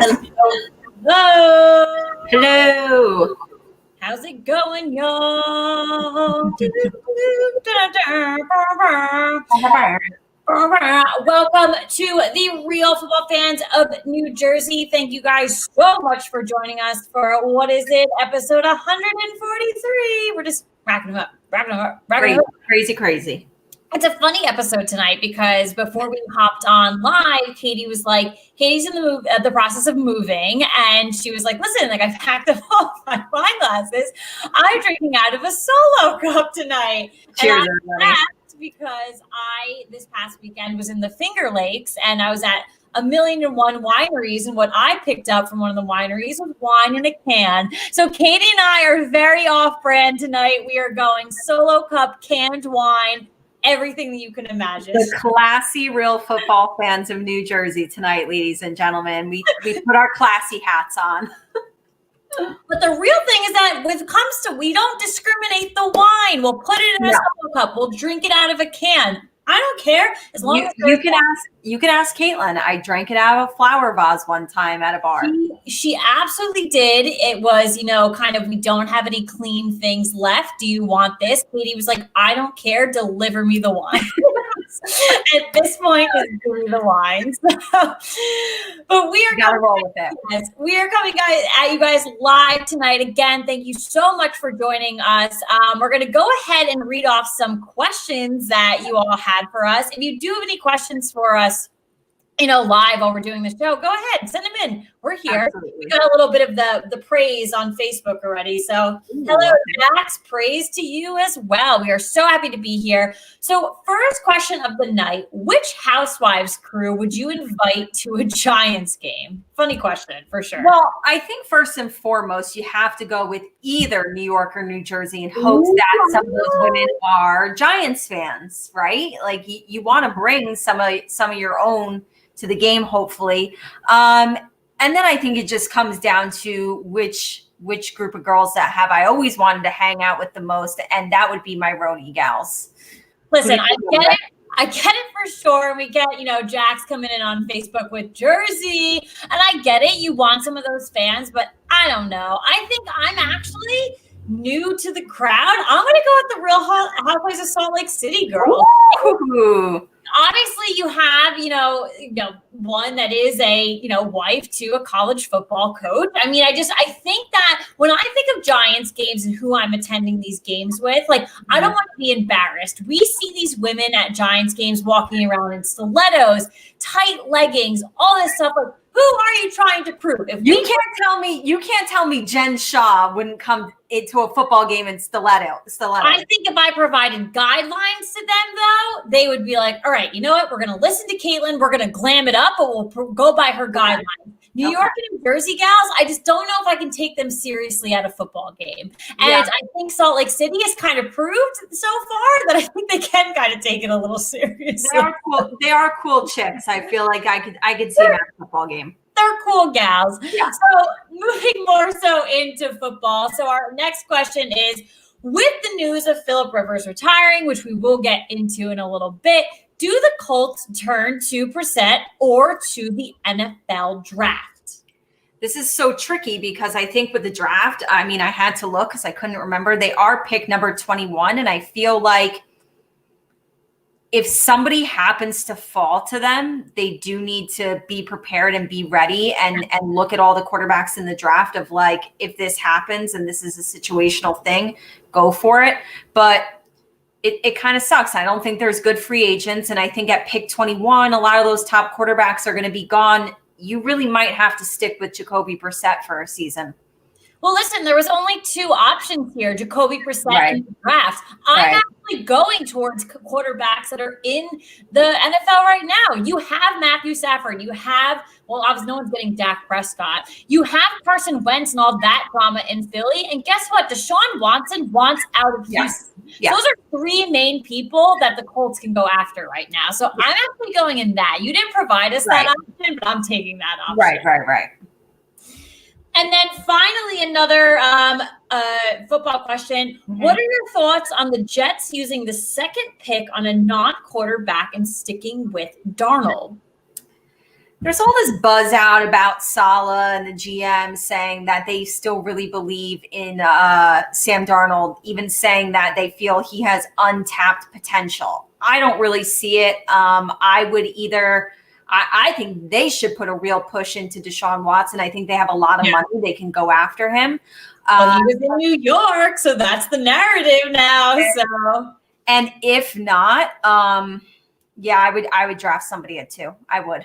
Hello. Hello. How's it going, y'all? Welcome to the Real Football Fans of New Jersey. Thank you guys so much for joining us for what is it, episode 143. We're just racking them up. Crazy. It's a funny episode tonight because before we hopped on live, Katie was like, Katie's in the process of moving, and she was like, listen, like I've packed up all my wine glasses. I'm drinking out of a solo cup tonight. Cheers, everybody. Because this past weekend was in the Finger Lakes, and I was at 1,000,001 wineries, and what I picked up from one of the wineries was wine in a can. So Katie and I are very off-brand tonight. We are going solo cup, canned wine, everything that you can imagine. The classy Real Football Fans of New Jersey tonight, ladies and gentlemen. We put our classy hats on. But the real thing is that when it comes to, we don't discriminate the wine. We'll put it in a solo cup. We'll drink it out of a can. I don't care as long as you can ask Caitlin. I drank it out of a flower vase one time at a bar. She absolutely did. It was, kind of, we don't have any clean things left. Do you want this? Katie was like, I don't care. Deliver me the wine. At this point, it's give me the wine. But we are gotta roll with it. We are coming at you guys live tonight. Again, thank you so much for joining us. We're going to go ahead and read off some questions that you all had for us. If you do have any questions for us, live while we're doing the show, go ahead, send them in. We're here. Absolutely. We got a little bit of the praise on Facebook already. So hello, Jax, praise to you as well. We are so happy to be here. So first question of the night, which Housewives crew would you invite to a Giants game? Funny question, for sure. Well, I think first and foremost, you have to go with either New York or New Jersey in hopes that some of those women are Giants fans, right? Like you want to bring some of your own to the game, hopefully. And then I think it just comes down to which group of girls that have I always wanted to hang out with the most, and that would be my Roni gals. Listen, I get it. I get it for sure. We get, Jax coming in on Facebook with Jersey, and I get it. You want some of those fans, but I don't know. I think I'm actually new to the crowd. I'm going to go with the Real Housewives of Salt Lake City girls. Ooh. Obviously, you have, one that is a, wife to a college football coach. I mean, I think that when I think of Giants games and who I'm attending these games with, I don't want to be embarrassed. We see these women at Giants games walking around in stilettos, tight leggings, all this stuff. Like, who are you trying to prove? You can't tell me Jen Shaw wouldn't come into a football game in stiletto. I think if I provided guidelines to them, though, they would be like, all right, you know what? We're going to listen to Caitlin. We're going to glam it up, but we'll go by her guidelines. New York and New Jersey gals, I just don't know if I can take them seriously at a football game. And I think Salt Lake City has kind of proved so far that I think they can kind of take it a little seriously. They are cool chicks. I feel like I could see them at a football game. They're cool gals. Yeah. So moving more so into football. So our next question is, with the news of Phillip Rivers retiring, which we will get into in a little bit, do the Colts turn to Brissett or to the NFL draft? This is so tricky because I think with the draft, I had to look because I couldn't remember. They are pick number 21, and I feel like if somebody happens to fall to them, they do need to be prepared and be ready and look at all the quarterbacks in the draft of if this happens and this is a situational thing, go for it. But it kind of sucks. I don't think there's good free agents. And I think at pick 21, a lot of those top quarterbacks are going to be gone. You really might have to stick with Jacoby Brissett for a season. Well, listen, there was only two options here, Jacoby Brissett and the draft. I'm actually going towards quarterbacks that are in the NFL right now. You have Matthew Stafford. You have, obviously no one's getting Dak Prescott. You have Carson Wentz and all that drama in Philly. And guess what? Deshaun Watson wants out of Houston. Yes. Those are three main people that the Colts can go after right now. So I'm actually going in that. You didn't provide us that option, but I'm taking that option. Right. And then finally, another football question. Mm-hmm. What are your thoughts on the Jets using the second pick on a non-quarterback and sticking with Darnold? There's all this buzz out about Saleh and the GM saying that they still really believe in Sam Darnold, even saying that they feel he has untapped potential. I don't really see it. I think they should put a real push into Deshaun Watson. I think they have a lot of money. They can go after him. Well, he was in New York, so that's the narrative now. And if not, I would draft somebody at 2. I would.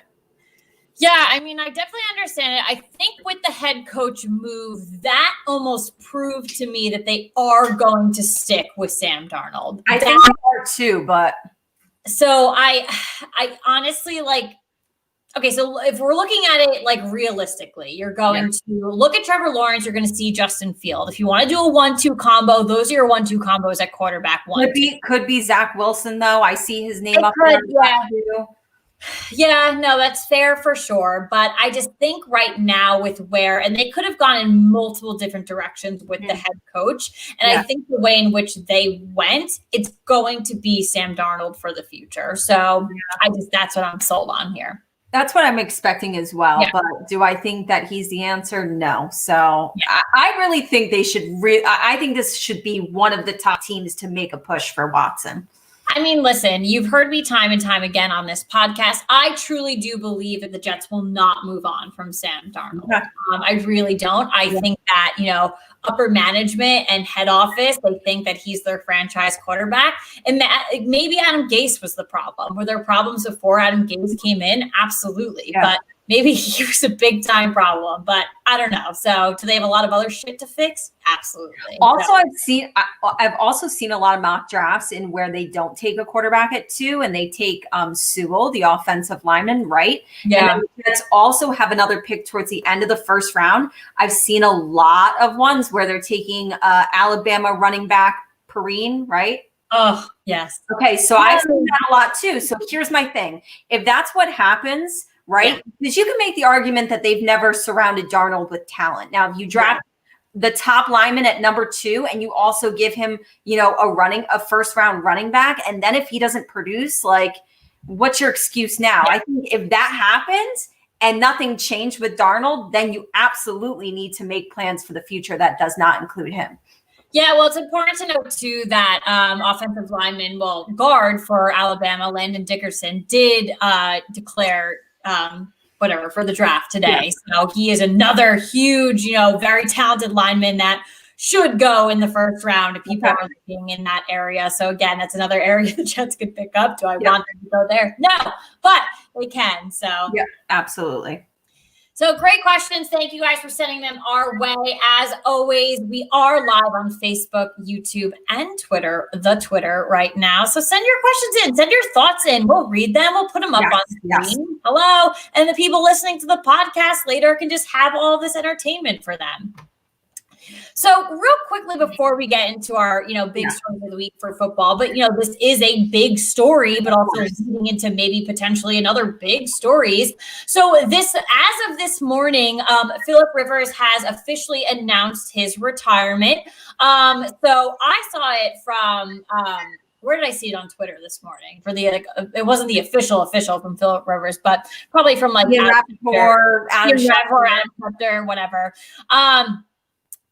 Yeah, I mean, I definitely understand it. I think with the head coach move, that almost proved to me that they are going to stick with Sam Darnold. I think they are too, but so I honestly okay, so if we're looking at it like realistically, you're going to look at Trevor Lawrence, you're going to see Justin Field. If you want to do a 1-2 combo, those are your 1-2 combos at quarterback. Could be Zach Wilson though. I see his name up there. Yeah, no, that's fair for sure. But I just think right now and they could have gone in multiple different directions with the head coach. And I think the way in which they went, it's going to be Sam Darnold for the future. So that's what I'm sold on here. That's what I'm expecting as well. Yeah. But do I think that he's the answer? No. So I really think they should. I think this should be one of the top teams to make a push for Watson. I mean, listen, you've heard me time and time again on this podcast. I truly do believe that the Jets will not move on from Sam Darnold. Yeah. I really don't. I think that, upper management and head office, they think that he's their franchise quarterback. And maybe Adam Gase was the problem. Were there problems before Adam Gase came in? Absolutely. Yeah. But maybe he was a big time problem, but I don't know. So do they have a lot of other shit to fix? Absolutely. Also, I've also seen a lot of mock drafts in where they don't take a quarterback at 2 and they take Sewell, the offensive lineman, right? Yeah. And the Jets also have another pick towards the end of the first round. I've seen a lot of ones where they're taking Alabama running back Perrine, right? Oh, yes. Okay, so I've seen that a lot too. So here's my thing. If that's what happens, right? Because you can make the argument that they've never surrounded Darnold with talent. Now, if you draft the top lineman at number 2 and you also give him, a first round running back, and then if he doesn't produce, what's your excuse now? I think if that happens and nothing changed with Darnold, then you absolutely need to make plans for the future that does not include him. Yeah, well, it's important to note, too, that offensive lineman, guard for Alabama, Landon Dickerson, did declare for the draft today. Yeah. So he is another huge, very talented lineman that should go in the first round if people are looking in that area. So again, that's another area the Jets could pick up. Do I want them to go there? No, but they can. So yeah, absolutely. So great questions. Thank you guys for sending them our way. As always, we are live on Facebook, YouTube, and Twitter, the Twitter right now. So send your questions in, send your thoughts in. We'll read them. We'll put them up on screen. Yes. Hello. And the people listening to the podcast later can just have all this entertainment for them. So real quickly before we get into our, big story of the week for football, but, this is a big story, but also leading into maybe potentially another big stories. So as of this morning, Philip Rivers has officially announced his retirement. So I saw it from, where did I see it on Twitter this morning? For the it wasn't the official from Philip Rivers, but probably from Adam Schefter, whatever.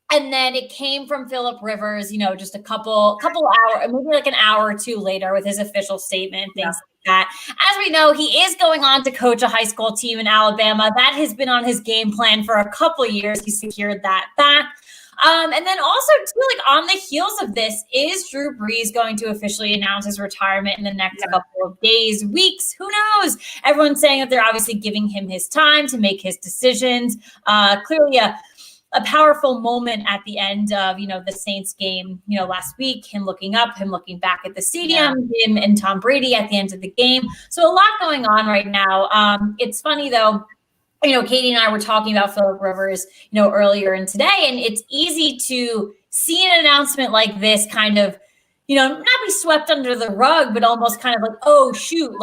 And then it came from Philip Rivers, just a couple hours, maybe an hour or 2 later with his official statement, things like that. As we know, he is going on to coach a high school team in Alabama. That has been on his game plan for a couple of years. He secured that back. And then also, too, on the heels of this, is Drew Brees going to officially announce his retirement in the next couple of days, weeks? Who knows? Everyone's saying that they're obviously giving him his time to make his decisions. Clearly a powerful moment at the end of, the Saints game, last week, him looking up, him looking back at the stadium, him and Tom Brady at the end of the game. So a lot going on right now. It's funny though, Katie and I were talking about Philip Rivers, earlier in today, and it's easy to see an announcement like this kind of, not be swept under the rug, but almost kind of oh shoot,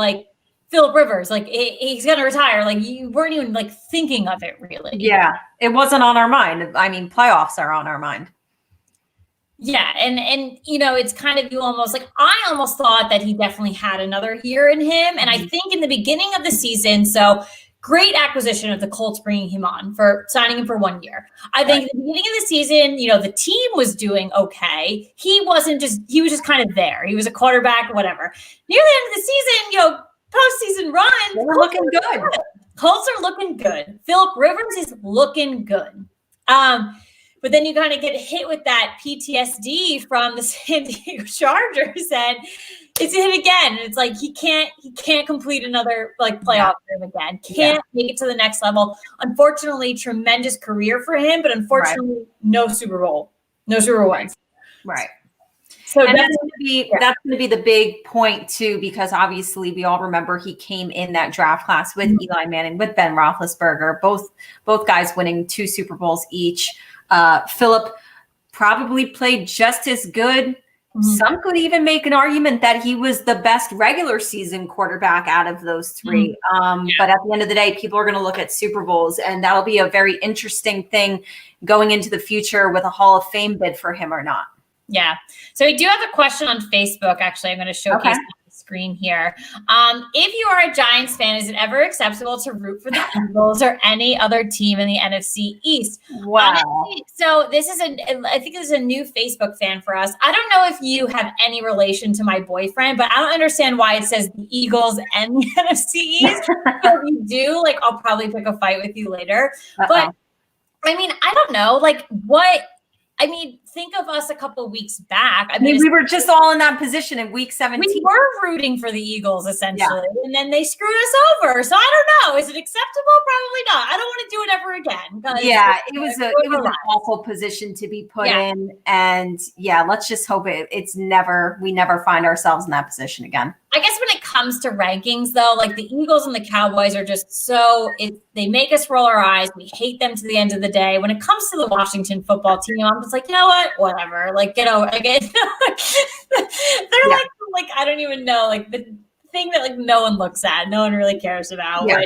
Philip Rivers, he's going to retire. You weren't even thinking of it really. Yeah. It wasn't on our mind. I mean, playoffs are on our mind. Yeah. And it's kind of, I almost thought that he definitely had another year in him. And I think in the beginning of the season, so great acquisition of the Colts bringing him on for signing him for 1 year. I think at the beginning of the season, the team was doing okay. He was just kind of there. He was a quarterback, whatever. Near the end of the season, postseason run, they're looking good. Colts are looking good. Phillip Rivers is looking good. But then you kind of get hit with that PTSD from the San Diego Chargers, and it's him again. And it's like he can't complete another playoff game again. Can't make it to the next level. Unfortunately, tremendous career for him, but unfortunately, no Super Bowl wins. Right. So and that's going to be the big point too, because obviously we all remember he came in that draft class with Eli Manning, with Ben Roethlisberger, both guys winning 2 Super Bowls each. Phillip probably played just as good. Some could even make an argument that he was the best regular season quarterback out of those 3. But at the end of the day, people are going to look at Super Bowls, and that'll be a very interesting thing going into the future with a Hall of Fame bid for him or not. Yeah. So we do have a question on Facebook. Actually, I'm going to showcase on the screen here. If you are a Giants fan, is it ever acceptable to root for the Eagles or any other team in the NFC East? Wow. So I think this is a new Facebook fan for us. I don't know if you have any relation to my boyfriend, but I don't understand why it says the Eagles and the NFC East. If you do, I'll probably pick a fight with you later. But I don't know, think of us a couple of weeks back. We were just all in that position in week 17. We were rooting for the Eagles essentially, and then they screwed us over. So I don't know. Is it acceptable? Probably not. I don't want to do it ever again. Yeah, it was an awful position to be put in, and let's just hope we never find ourselves in that position again. I guess when it comes to rankings, though, the Eagles and the Cowboys are just they make us roll our eyes. We hate them to the end of the day. When it comes to the Washington football team, I'm just like, you know what? Whatever. Get over it. They're I don't even know, the thing that no one looks at, no one really cares about. Yeah.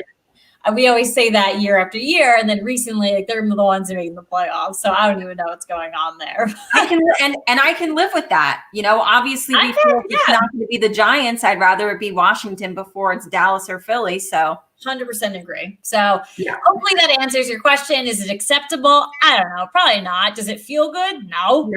We always say that year after year, and then recently, they're the ones who are making the playoffs. So I don't even know what's going on there. I can live with that. Obviously, we feel it's not going to be the Giants. I'd rather it be Washington before it's Dallas or Philly. So 100% agree. So hopefully that answers your question. Is it acceptable? I don't know. Probably not. Does it feel good? No.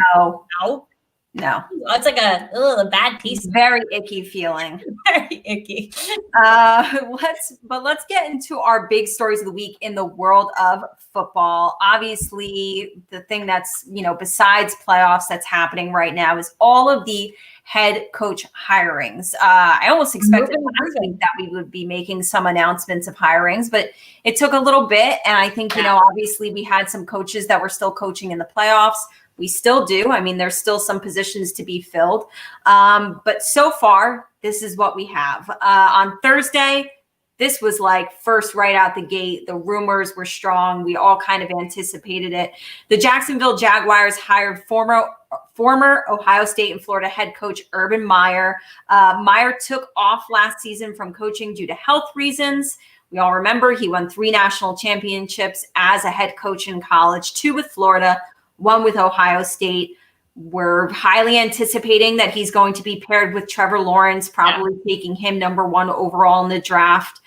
It's like a bad piece. Very icky feeling. Very icky. Let's get into our big stories of the week in the world of football. Obviously, the thing that's, besides playoffs that's happening right now is all of the head coach hirings. I almost expected last week that we would be making some announcements of hirings, but it took a little bit. And I think, obviously we had some coaches that were still coaching in the playoffs. We still do. There's still some positions to be filled. But so far, this is what we have. On Thursday, this was first right out the gate. The rumors were strong. We all kind of anticipated it. The Jacksonville Jaguars hired former Ohio State and Florida head coach Urban Meyer. Meyer took off last season from coaching due to health reasons. We all remember he won 3 national championships as a head coach in college, 2 with Florida, 1 with Ohio State. We're highly anticipating that he's going to be paired with Trevor Lawrence, probably taking him number 1 overall in the draft.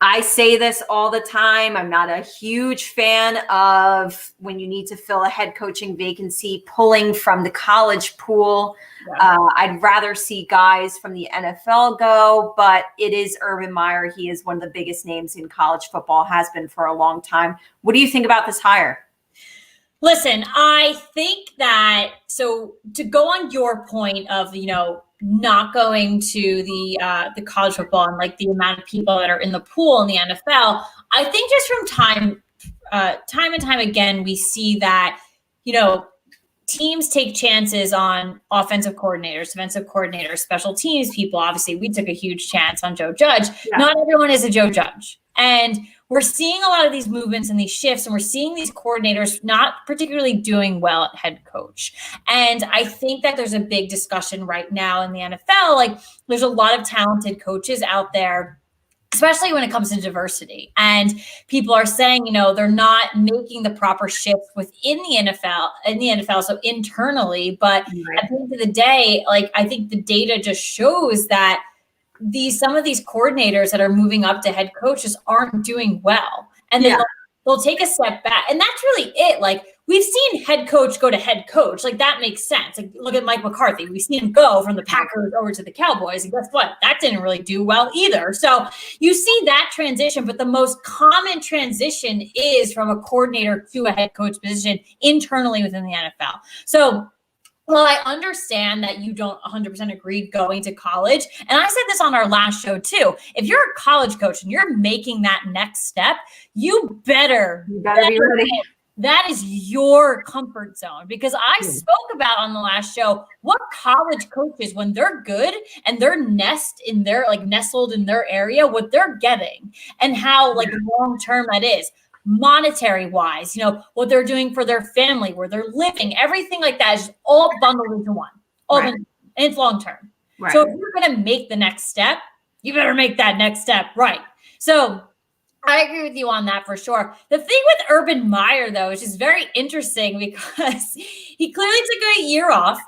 I say this all the time. I'm not a huge fan of when you need to fill a head coaching vacancy, pulling from the college pool. I'd rather see guys from the NFL go, but it is Urban Meyer. He is one of the biggest names in college football, has been for a long time. What do you think about this hire? Listen, I think that, so to go on your point of, not going to the college football and the amount of people that are in the pool in the NFL, I think just from time and time again, we see that, teams take chances on offensive coordinators, defensive coordinators, special teams people. Obviously, we took a huge chance on Joe Judge. Yeah. Not everyone is a Joe Judge. And we're seeing a lot of these movements and these shifts, and we're seeing these coordinators not particularly doing well at head coach. And I think that there's a big discussion right now in the NFL. There's a lot of talented coaches out there, especially when it comes to diversity. And people are saying, they're not making the proper shift within the NFL, so internally. But at the end of the day, I think the data just shows that some of these coordinators that are moving up to head coaches aren't doing well. And then they'll take a step back. And that's really it. Like, we've seen head coach go to head coach. Like, that makes sense. Like, look at Mike McCarthy. We've seen him go from the Packers over to the Cowboys. And guess what? That didn't really do well either. So you see that transition, but the most common transition is from a coordinator to a head coach position internally within the NFL. So, well, I understand that you don't 100% agree going to college. And I said this on our last show too. If you're a college coach and you're making that next step, you better be ready. That is your comfort zone, because I spoke about on the last show what college coaches, when they're good and they're nestled in their area, what they're getting and how like long-term that is. Monetary wise, what they're doing for their family, where they're living, everything like that is all bundled into one. And it's long term. Right. So if you're going to make the next step, you better make that next step right. So I agree with you on that for sure. The thing with Urban Meyer, though, is just very interesting because he clearly took a year off.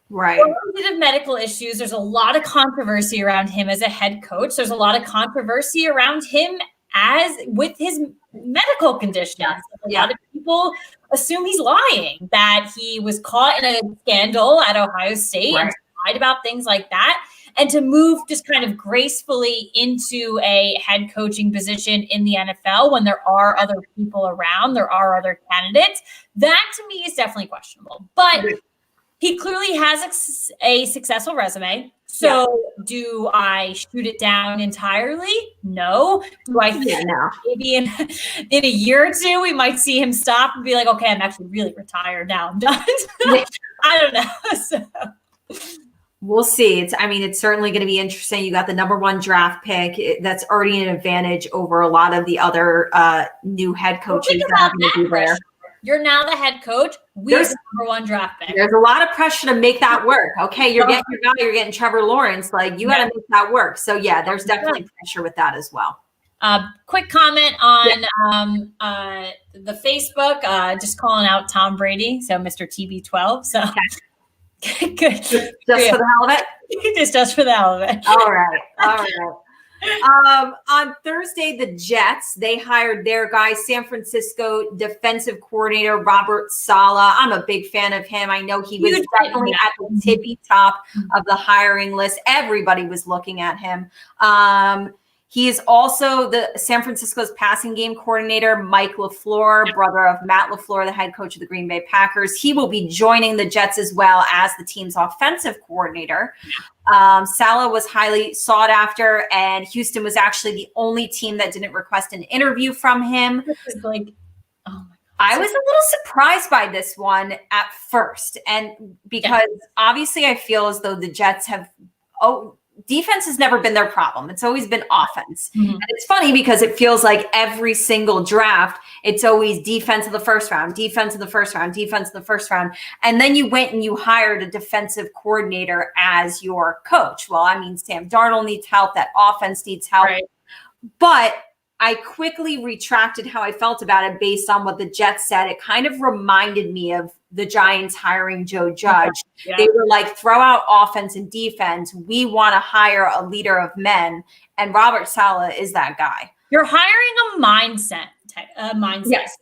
Right. Of medical issues. There's a lot of controversy around him as a head coach. There's a lot of controversy around him as with his medical conditions. A lot of people assume he's lying, that he was caught in a scandal at Ohio State and lied about things like that. And to move just kind of gracefully into a head coaching position in the NFL when there are other people around, there are other candidates, that to me is definitely questionable. But he clearly has a successful resume. So do I shoot it down entirely? No. Do I think maybe in a year or two, we might see him stop and be like, okay, I'm actually really retired now. I'm done. I don't know. So. We'll see. It's certainly going to be interesting. You got the number 1 draft pick. That's already an advantage over a lot of the other new head coaches that are going to be there. You're now the head coach. We're the number 1 draft pick. There's a lot of pressure to make that work. Okay, you're getting your guy, you're getting Trevor Lawrence. Like, you got to make that work. So yeah, there's definitely pressure with that as well. Quick comment on the Facebook, just calling out Tom Brady, so Mr. TB12. So good. Just for the hell of it? Just for the hell of it. All right. On Thursday, the Jets, they hired their guy, San Francisco defensive coordinator, Robert Saleh. I'm a big fan of him. I know he was definitely at the tippy top of the hiring list. Everybody was looking at him. He is also the San Francisco's passing game coordinator, Mike LaFleur, brother of Matt LaFleur, the head coach of the Green Bay Packers. He will be joining the Jets as well as the team's offensive coordinator. Saleh was highly sought after, and Houston was actually the only team that didn't request an interview from him. Like, oh my God. I was a little surprised by this one at first, and because obviously I feel as though the Jets have defense has never been their problem. It's always been offense. Mm-hmm. And it's funny because it feels like every single draft, it's always defense of the first round, defense of the first round, defense of the first round. And then you went and you hired a defensive coordinator as your coach. Well, Sam Darnold needs help. That offense needs help. Right. But I quickly retracted how I felt about it based on what the Jets said. It kind of reminded me of the Giants hiring Joe Judge. Yeah. They were like, throw out offense and defense. We want to hire a leader of men. And Robert Saleh is that guy. You're hiring a mindset. Yes.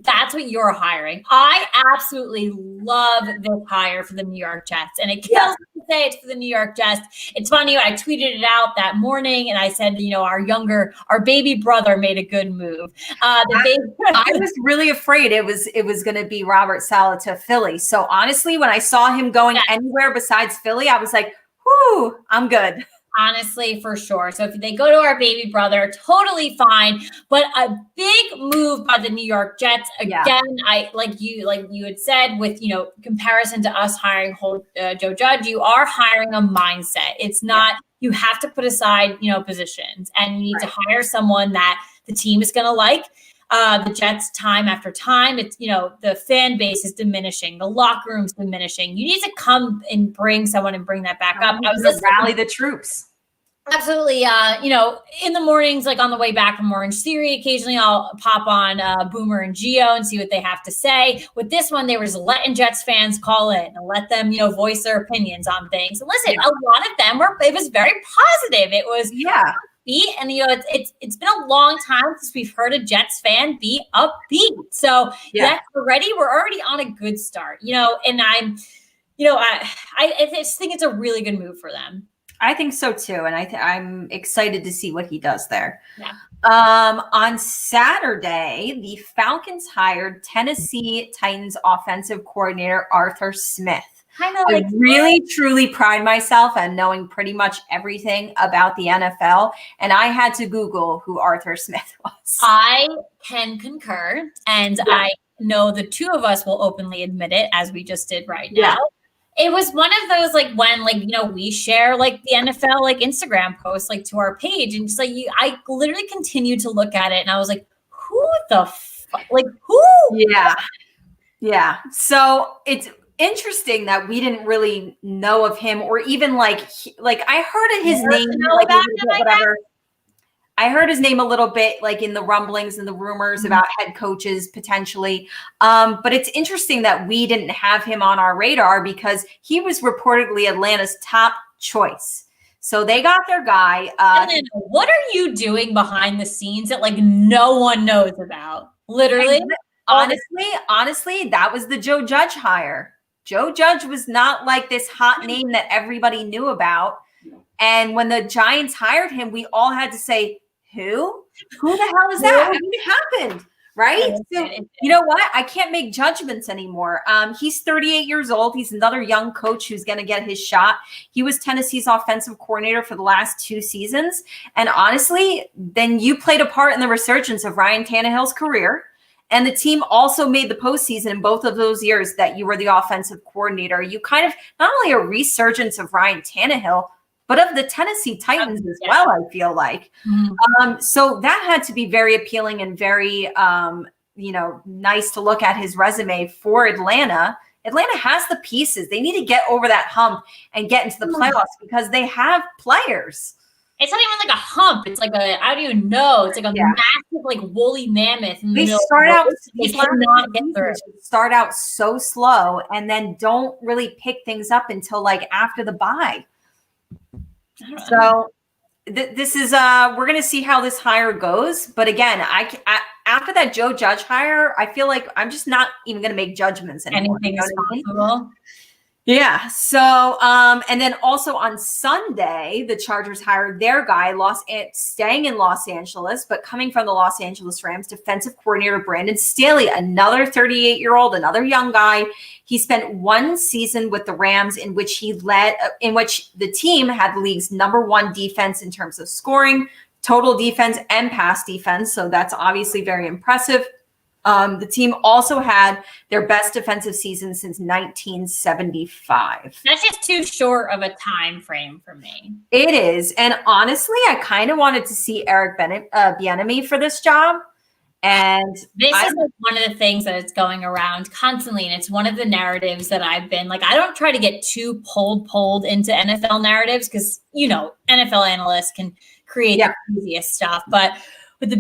That's what you're hiring. I absolutely love this hire for the New York Jets. And it kills me to say it's for the New York Jets. It's funny, I tweeted it out that morning and I said, our baby brother made a good move. I was really afraid it was going to be Robert Saleh to Philly. So honestly, when I saw him going anywhere besides Philly, I was like, whoo, I'm good. Honestly, for sure. So if they go to our baby brother, totally fine. But a big move by the New York Jets. Again, I like you had said with comparison to us hiring Joe Judge, you are hiring a mindset. It's not you have to put aside positions, and you need to hire someone that the team is going to like. The Jets, time after time, it's the fan base is diminishing, the locker room's diminishing. You need to come and bring someone and bring that back up. I was rally the troops. Absolutely. In the mornings, like on the way back from Orange Theory, occasionally I'll pop on Boomer and Geo and see what they have to say. With this one, they were just letting Jets fans call in and let them, voice their opinions on things. And listen, a lot of them it was very positive. It was upbeat, and it's been a long time since we've heard a Jets fan be upbeat. So we're already on a good start. And I just think it's a really good move for them. I think so too, and I'm excited to see what he does there. Yeah. On Saturday, the Falcons hired Tennessee Titans offensive coordinator Arthur Smith. I really, truly pride myself on knowing pretty much everything about the NFL, and I had to Google who Arthur Smith was. I can concur, and I know the two of us will openly admit it, as we just did right now. Yeah. It was one of those when we share the NFL Instagram posts to our page, and just I literally continued to look at it, and I was like, who the fuck? Who? Yeah. So it's interesting that we didn't really know of him, or even I heard of his name, whatever. I heard his name a little bit, in the rumblings and the rumors about head coaches potentially. But it's interesting that we didn't have him on our radar because he was reportedly Atlanta's top choice. So they got their guy. What are you doing behind the scenes that no one knows about? Literally. Honestly, that was the Joe Judge hire. Joe Judge was not this hot name that everybody knew about. And when the Giants hired him, we all had to say, who the hell is that? It happened, right? So you know what? I can't make judgments anymore. He's 38 years old. He's another young coach who's going to get his shot. He was Tennessee's offensive coordinator for the last 2 seasons. And honestly, then you played a part in the resurgence of Ryan Tannehill's career. And the team also made the postseason in both of those years that you were the offensive coordinator. You kind of not only a resurgence of Ryan Tannehill, but of the Tennessee Titans as well, I feel like. So that had to be very appealing and very, nice to look at his resume for Atlanta. Atlanta has the pieces. They need to get over that hump and get into the playoffs because they have players. It's not even a hump. It's how do you know? It's a massive, woolly mammoth. They start out so slow and then don't really pick things up until after the bye. So this is we're going to see how this hire goes. But again, after that Joe Judge hire, I feel like I'm just not even going to make judgments anymore. Anything is possible. Yeah. So, and then also on Sunday, the Chargers hired their guy, staying in Los Angeles, but coming from the Los Angeles Rams, defensive coordinator Brandon Staley, another 38-year-old, another young guy. He spent 1 season with the Rams in which the team had the league's #1 defense in terms of scoring, total defense, and pass defense. So that's obviously very impressive. The team also had their best defensive season since 1975. That's just too short of a time frame for me. It is. And honestly, I kind of wanted to see Eric Bieniemy for this job. And this is one of the things that is going around constantly. And it's one of the narratives that I've been I don't try to get too pulled into NFL narratives because, NFL analysts can create the easiest stuff. But with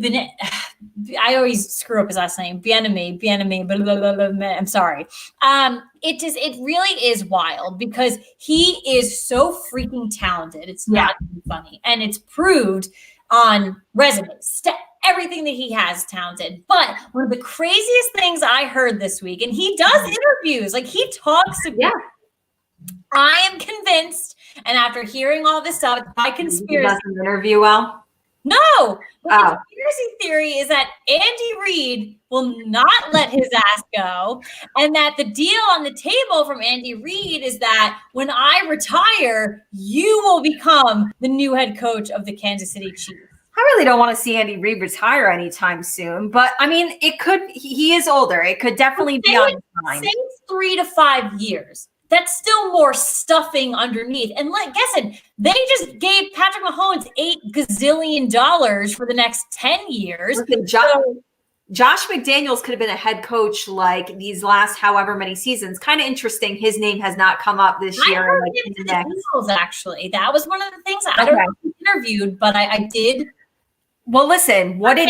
I always screw up his last name, Bieniemy, blah, blah, blah, blah, I'm sorry. It really is wild because he is so freaking talented. It's not even funny. And it's proved on resumes. Everything that he has talented. But one of the craziest things I heard this week, and he does interviews, he talks to people. I am convinced, and after hearing all this stuff, my conspiracy. He doesn't interview well? No. The conspiracy theory is that Andy Reid will not let his ass go, and that the deal on the table from Andy Reid is that when I retire, you will become the new head coach of the Kansas City Chiefs. I really don't want to see Andy Reid retire anytime soon, but I mean, it could. He is older. It could definitely be on his mind. Say 3 to 5 years. That's still more stuffing underneath. And guessing, they just gave Patrick Mahomes $8 gazillion for the next 10 years. Josh McDaniels could have been a head coach like these last however many seasons. Kind of interesting. His name has not come up this year. I heard him to the Eagles, actually. That was one of the things. I don't know if he interviewed, but I did. Well, listen, what did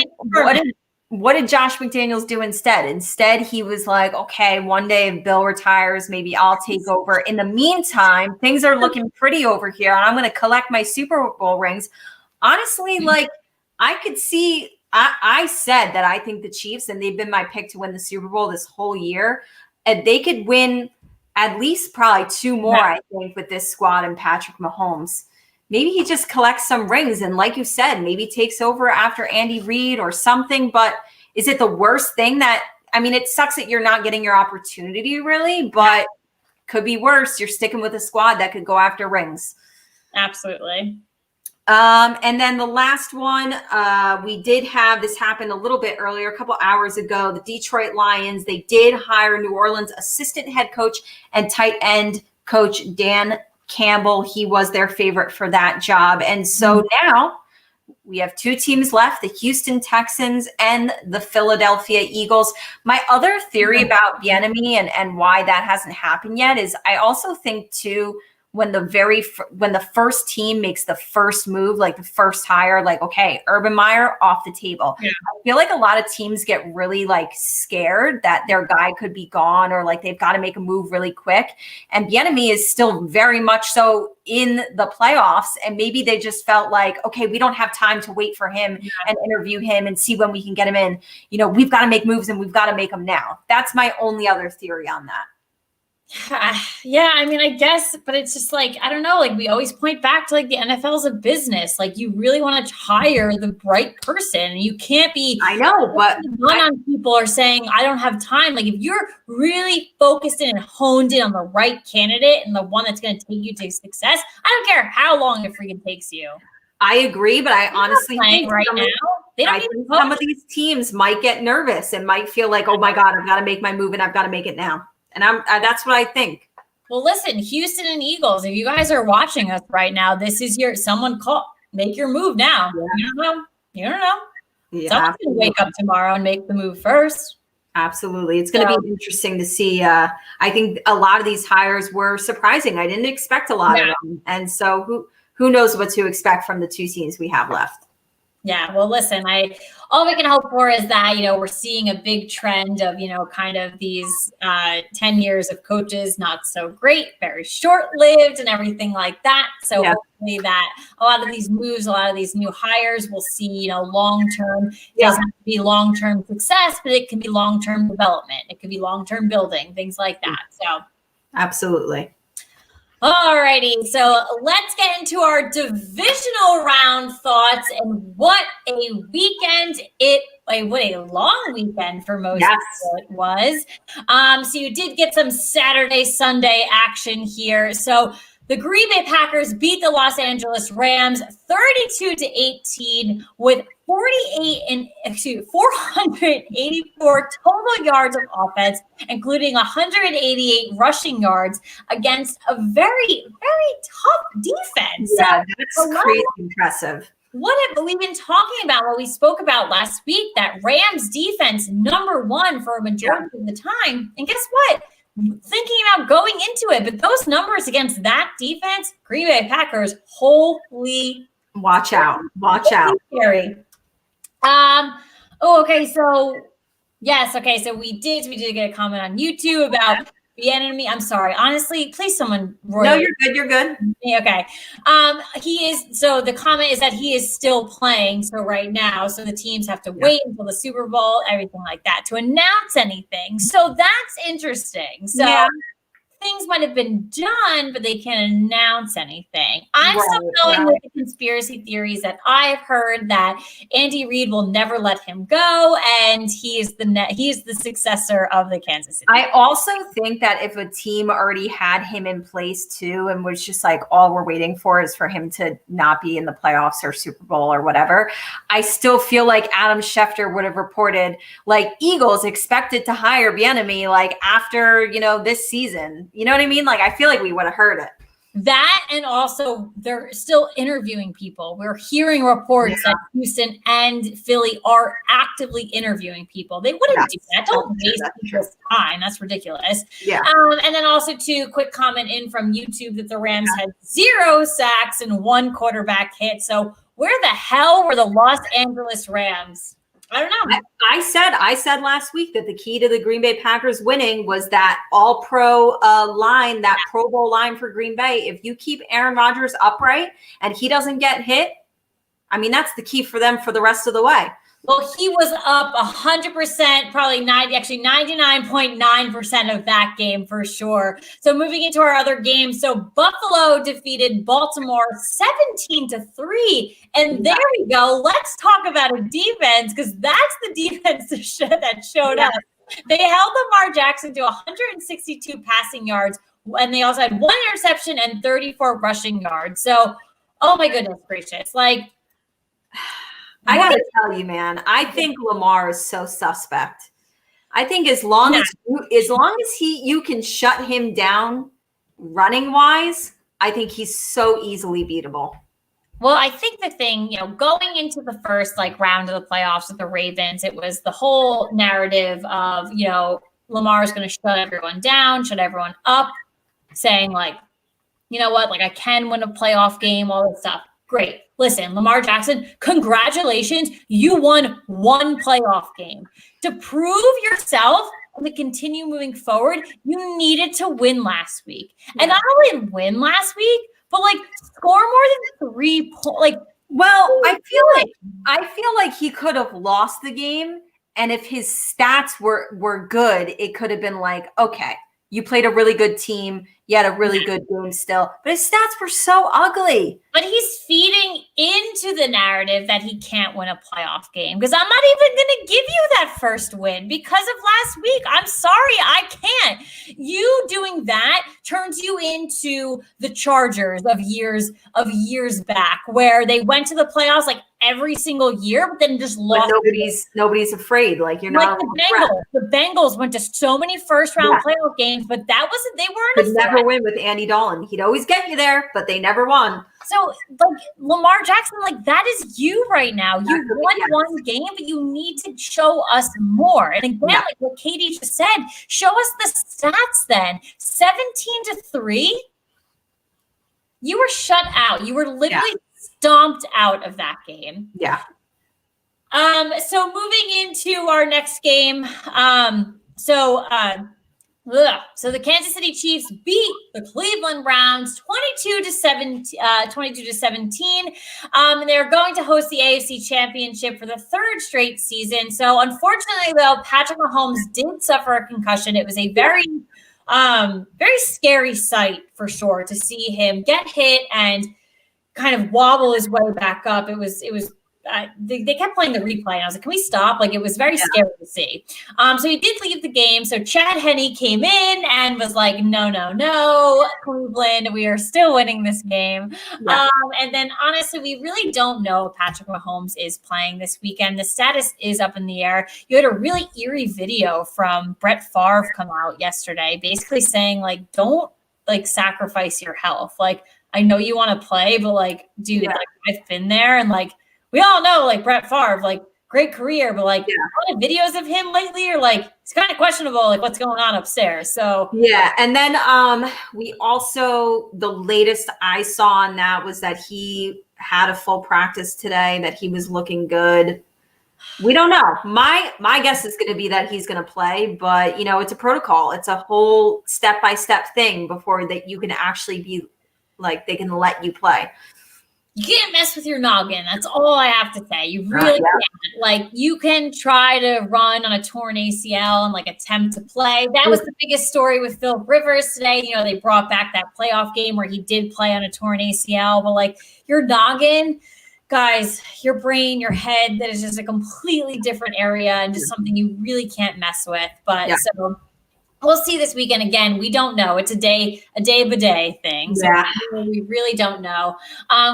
Josh McDaniels do instead? Instead, he was like, okay, one day if Bill retires, maybe I'll take over. In the meantime, things are looking pretty over here, and I'm going to collect my Super Bowl rings. Honestly, like I could see. I said that I think the Chiefs, and they've been my pick to win the Super Bowl this whole year, and they could win at least probably 2 more, I think, with this squad and Patrick Mahomes. Maybe he just collects some rings and, like you said, maybe takes over after Andy Reid or something. But is it the worst thing that – I mean, it sucks that you're not getting your opportunity really, but could be worse. You're sticking with a squad that could go after rings. Absolutely. And then the last one, we did have this happen a little bit earlier, a couple hours ago. The Detroit Lions, they did hire New Orleans assistant head coach and tight end coach Dan Campbell. He was their favorite for that job. And so now we have 2 teams left, the Houston Texans and the Philadelphia Eagles. My other theory about Bieniemy and why that hasn't happened yet is I also think too, when the first team makes the first move, like the first hire, like, okay, Urban Meyer off the table. Yeah. I feel like a lot of teams get really like scared that their guy could be gone or like they've got to make a move really quick. And Bieniemy is still very much so in the playoffs. And maybe they just felt like, okay, we don't have time to wait for him and interview him and see when we can get him in. You know, we've got to make moves and we've got to make them now. That's my only other theory on that. Yeah, I mean, I guess, but it's just like, I don't know, like we always point back to like the NFL is a business. Like you really want to hire the right person. You can't be, I know, but on people are saying, I don't have time. Like if you're really focused in and honed in on the right candidate and the one that's going to take you to success, I don't care how long it freaking takes you. I agree, but I honestly think right now, some of these teams might get nervous and might feel like, oh my God, I've got to make my move and I've got to make it now. And that's what I think. Well, listen, Houston and Eagles, if you guys are watching us right now, this is someone make your move now. Yeah. You don't know. Yeah, someone's going to wake up tomorrow and make the move first. Absolutely. It's going to be interesting to see. I think a lot of these hires were surprising. I didn't expect a lot of them. And so who knows what to expect from the 2 teams we have left. Yeah, well, listen, all we can hope for is that, we're seeing a big trend of, kind of these 10 years of coaches, not so great, very short-lived and everything like that. So hopefully that a lot of these moves, a lot of these new hires will see, long-term, it doesn't have to be long-term success, but it can be long-term development. It could be long-term building, things like that. So absolutely. All righty, so let's get into our divisional round thoughts and what a weekend what a long weekend for most people it was. So you did get some Saturday, Sunday action here. So the Green Bay Packers beat the Los Angeles Rams 32-18 with 484 total yards of offense, including 188 rushing yards against a very, very tough defense. Yeah, that's crazy impressive. What we've been talking about, what we spoke about last week, that Rams defense #1 for a majority of the time. And guess what? Thinking about going into it, but those numbers against that defense, Green Bay Packers, holy. Watch out. Scary. Okay. So we did get a comment on YouTube about Bieniemy. I'm sorry. Honestly, please someone. No, you're good. You're good. Okay. The comment is that he is still playing. So right now, so the teams have to wait until the Super Bowl, everything like that, to announce anything. So that's interesting. So things might have been done, but they can't announce anything. I'm still going with the conspiracy theories that I've heard that Andy Reid will never let him go, and he is the successor of the Kansas City. I also think that if a team already had him in place too, and was just like, all we're waiting for is for him to not be in the playoffs or Super Bowl or whatever, I still feel like Adam Schefter would have reported like Eagles expected to hire Bieniemy like after this season. You know what I mean? Like, I feel like we would have heard it. That, and also they're still interviewing people. We're hearing reports that Houston and Philly are actively interviewing people. They wouldn't do that. Don't waste people's time. That's ridiculous. Yeah. And then also, too, quick comment in from YouTube that the Rams had 0 sacks and 1 quarterback hit. So where the hell were the Los Angeles Rams? I don't know. I said last week that the key to the Green Bay Packers winning was that all-pro line, that Pro Bowl line for Green Bay. If you keep Aaron Rodgers upright and he doesn't get hit, I mean, that's the key for them for the rest of the way. Well, he was up 100%, probably 99.9% of that game for sure. So moving into our other game, so Buffalo defeated Baltimore 17-3. And there we go. Let's talk about a defense, because that's the defense that showed up. They held Lamar Jackson to 162 passing yards, and they also had 1 interception and 34 rushing yards. So, oh my goodness gracious. Like, I got to tell you, man, I think Lamar is so suspect. I think as long as you can shut him down running wise, I think he's so easily beatable. Well, I think the thing, going into the first round of the playoffs with the Ravens, it was the whole narrative of, Lamar's going to shut everyone down, shut everyone up, saying you know what, I can win a playoff game, all this stuff. Great. Listen, Lamar Jackson, congratulations. You won 1 playoff game. To prove yourself and to continue moving forward, you needed to win last week. Yeah. And not only win last week, but score more than 3 points. Well, I feel like he could have lost the game. And if his stats were good, it could have been okay, you played a really good team. You had a really good game still, but his stats were so ugly. But he's feeding into the narrative that he can't win a playoff game, because I'm not even going to give you that first win because of last week. I'm sorry, I can't. You doing that turns you into the Chargers of years back, where they went to the playoffs every single year, but then just lost. But nobody's afraid. You're not the Bengals. The Bengals went to so many first round playoff games, but they weren't. Could never win with Andy Dalton. He'd always get you there, but they never won. So Lamar Jackson, that is you right now. You won 1 game, but you need to show us more. And again, what Katie just said, show us the stats then. 17-3. You were shut out. You were literally stomped out of that game. Yeah. So moving into our next game, so the Kansas City Chiefs beat the Cleveland Browns 22-17. And they're going to host the AFC Championship for the 3rd straight season. So unfortunately, though, Patrick Mahomes did suffer a concussion. It was a very scary sight for sure to see him get hit and kind of wobble his way back up. It was they kept playing the replay, and I was like, can we stop? It was very scary to see. So he did leave the game. So Chad Henne came in and was like, no, Cleveland, we are still winning this game. Yeah. And then honestly, we really don't know if Patrick Mahomes is playing this weekend. The status is up in the air. You had a really eerie video from Brett Favre come out yesterday, basically saying don't sacrifice your health. I know you want to play, but dude, I've been there, and we all know, Brett Favre, great career, but a lot of videos of him lately are it's kind of questionable, what's going on upstairs. So yeah, and then we also, the latest I saw on that was that he had a full practice today, that he was looking good. We don't know. My guess is going to be that he's going to play, but it's a protocol. It's a whole step-by-step thing before that you can actually be they can let you play. You can't mess with your noggin. That's all I have to say. You really can't. You can try to run on a torn ACL and attempt to play. That was the biggest story with Phil Rivers today. They brought back that playoff game where he did play on a torn ACL, but your noggin, guys, your brain, your head, that is just a completely different area and just something you really can't mess with. But so we'll see this weekend again. We don't know. It's a day of a day thing. So Yeah. we really don't know.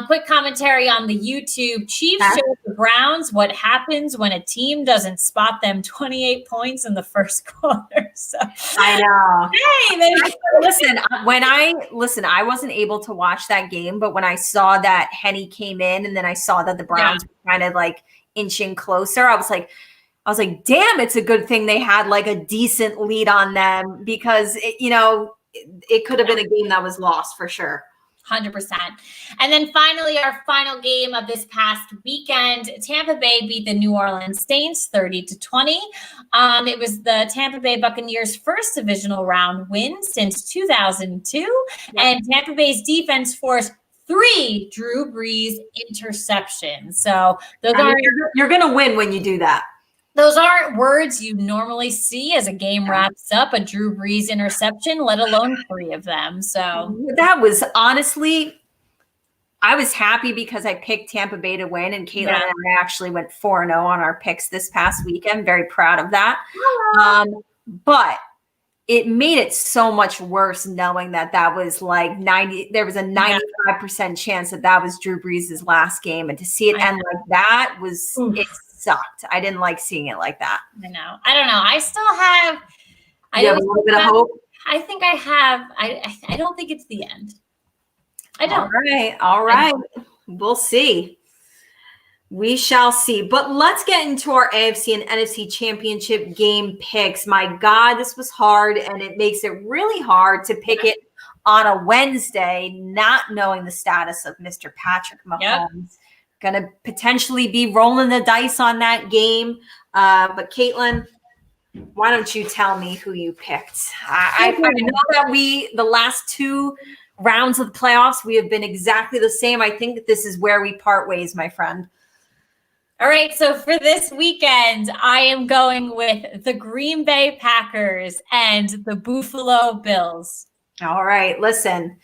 Quick commentary on the YouTube. Chiefs show the Browns what happens when a team doesn't spot them 28 points in the first quarter. So I know. Hey, I wasn't able to watch that game, but when I saw that Henny came in and then I saw that the Browns were kind of like inching closer, I was like, damn, it's a good thing they had like a decent lead on them, because it could have been a game that was lost for sure. 100%. And then finally, our final game of this past weekend, Tampa Bay beat the New Orleans Saints 30-20. It was the Tampa Bay Buccaneers' first divisional round win since 2002. Yep. And Tampa Bay's defense forced 3 Drew Brees interceptions. So you're going to win when you do that. Those aren't words you normally see as a game wraps up, a Drew Brees interception, let alone 3 of them. So that was honestly, I was happy because I picked Tampa Bay to win, and Caitlin and I actually went 4-0 on our picks this past weekend. Very proud of that. But it made it so much worse knowing that was like there was a 95% chance that was Drew Brees' last game, and to see it end like that was it sucked. I didn't like seeing it like that. I know. I don't know. I still have. You have a little bit of hope. I think I have. I don't think it's the end. I don't. All right. We'll see. We shall see. But let's get into our AFC and NFC championship game picks. My God, this was hard, and it makes it really hard to pick it on a Wednesday, not knowing the status of Mr. Patrick Mahomes. Yep. Going to potentially be rolling the dice on that game. But Caitlin, why don't you tell me who you picked? I know that the last 2 rounds of the playoffs, we have been exactly the same. I think that this is where we part ways, my friend. All right. So for this weekend, I am going with the Green Bay Packers and the Buffalo Bills. All right. Listen,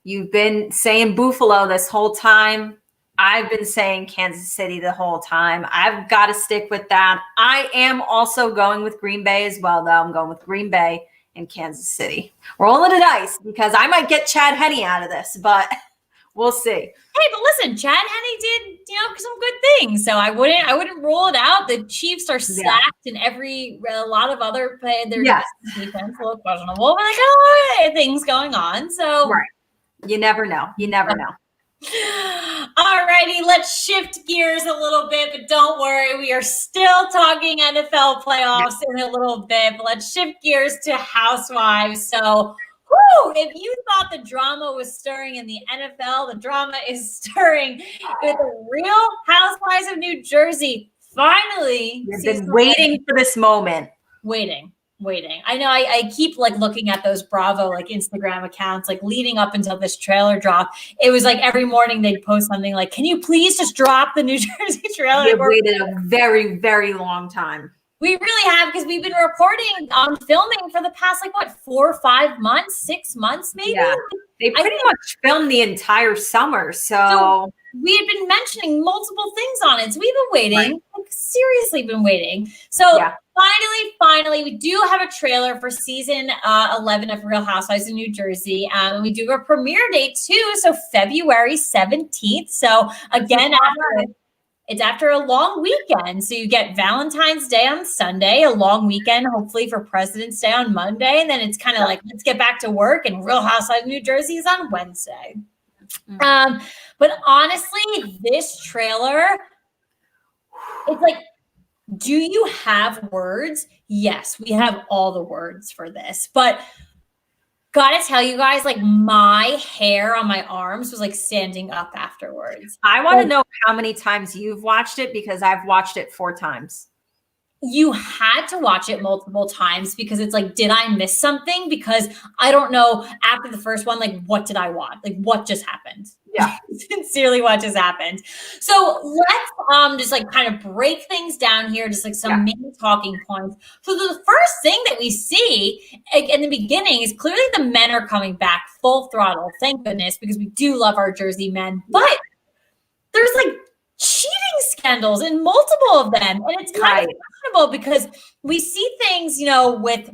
you've been saying Buffalo this whole time. I've been saying Kansas City the whole time. I've got to stick with that. I am also going with Green Bay as well, though. I'm going with Green Bay and Kansas City. Rolling the dice because I might get Chad Henne out of this, but we'll see. Hey, but listen, Chad Henne did, some good things. So I wouldn't rule it out. The Chiefs are stacked in a lot of other their defense a little questionable, but things going on. So you never know. All righty, let's shift gears a little bit, but don't worry, we are still talking NFL playoffs in a little bit, but let's shift gears to Housewives. So, if you thought the drama was stirring in the NFL, the drama is stirring with the Real Housewives of New Jersey. Finally, you've been waiting for this moment. Waiting. I know I keep looking at those Bravo Instagram accounts leading up until this trailer drop. It was every morning they'd post something like, "Can you please just drop the New Jersey trailer?" We've waited a very, very long time. We really have, because we've been reporting on filming for the past 4 or 5 months, 6 months maybe. Yeah. They pretty much filmed the entire summer, so we had been mentioning multiple things on it. So we've been waiting, seriously been waiting. So finally, we do have a trailer for season 11 of Real Housewives of New Jersey. We do have a premiere date too, so February 17th. So again, it's after a long weekend. So you get Valentine's Day on Sunday, a long weekend, hopefully for President's Day on Monday. And then it's kind of let's get back to work, and Real Housewives of New Jersey is on Wednesday. But honestly, this trailer, it's do you have words? Yes, we have all the words for this, but gotta tell you guys, my hair on my arms was standing up afterwards. I want to know how many times you've watched it, because I've watched it 4 times. You had to watch it multiple times because it's did I miss something? Because I don't know, after the first one, what did I watch? What just happened? Yeah. Sincerely, what just happened? So let's just kind of break things down here, just some main talking points. So the first thing that we see in the beginning is clearly the men are coming back full throttle. Thank goodness, because we do love our Jersey men. But there's cheating scandals in multiple of them. And it's kind of questionable because we see things, with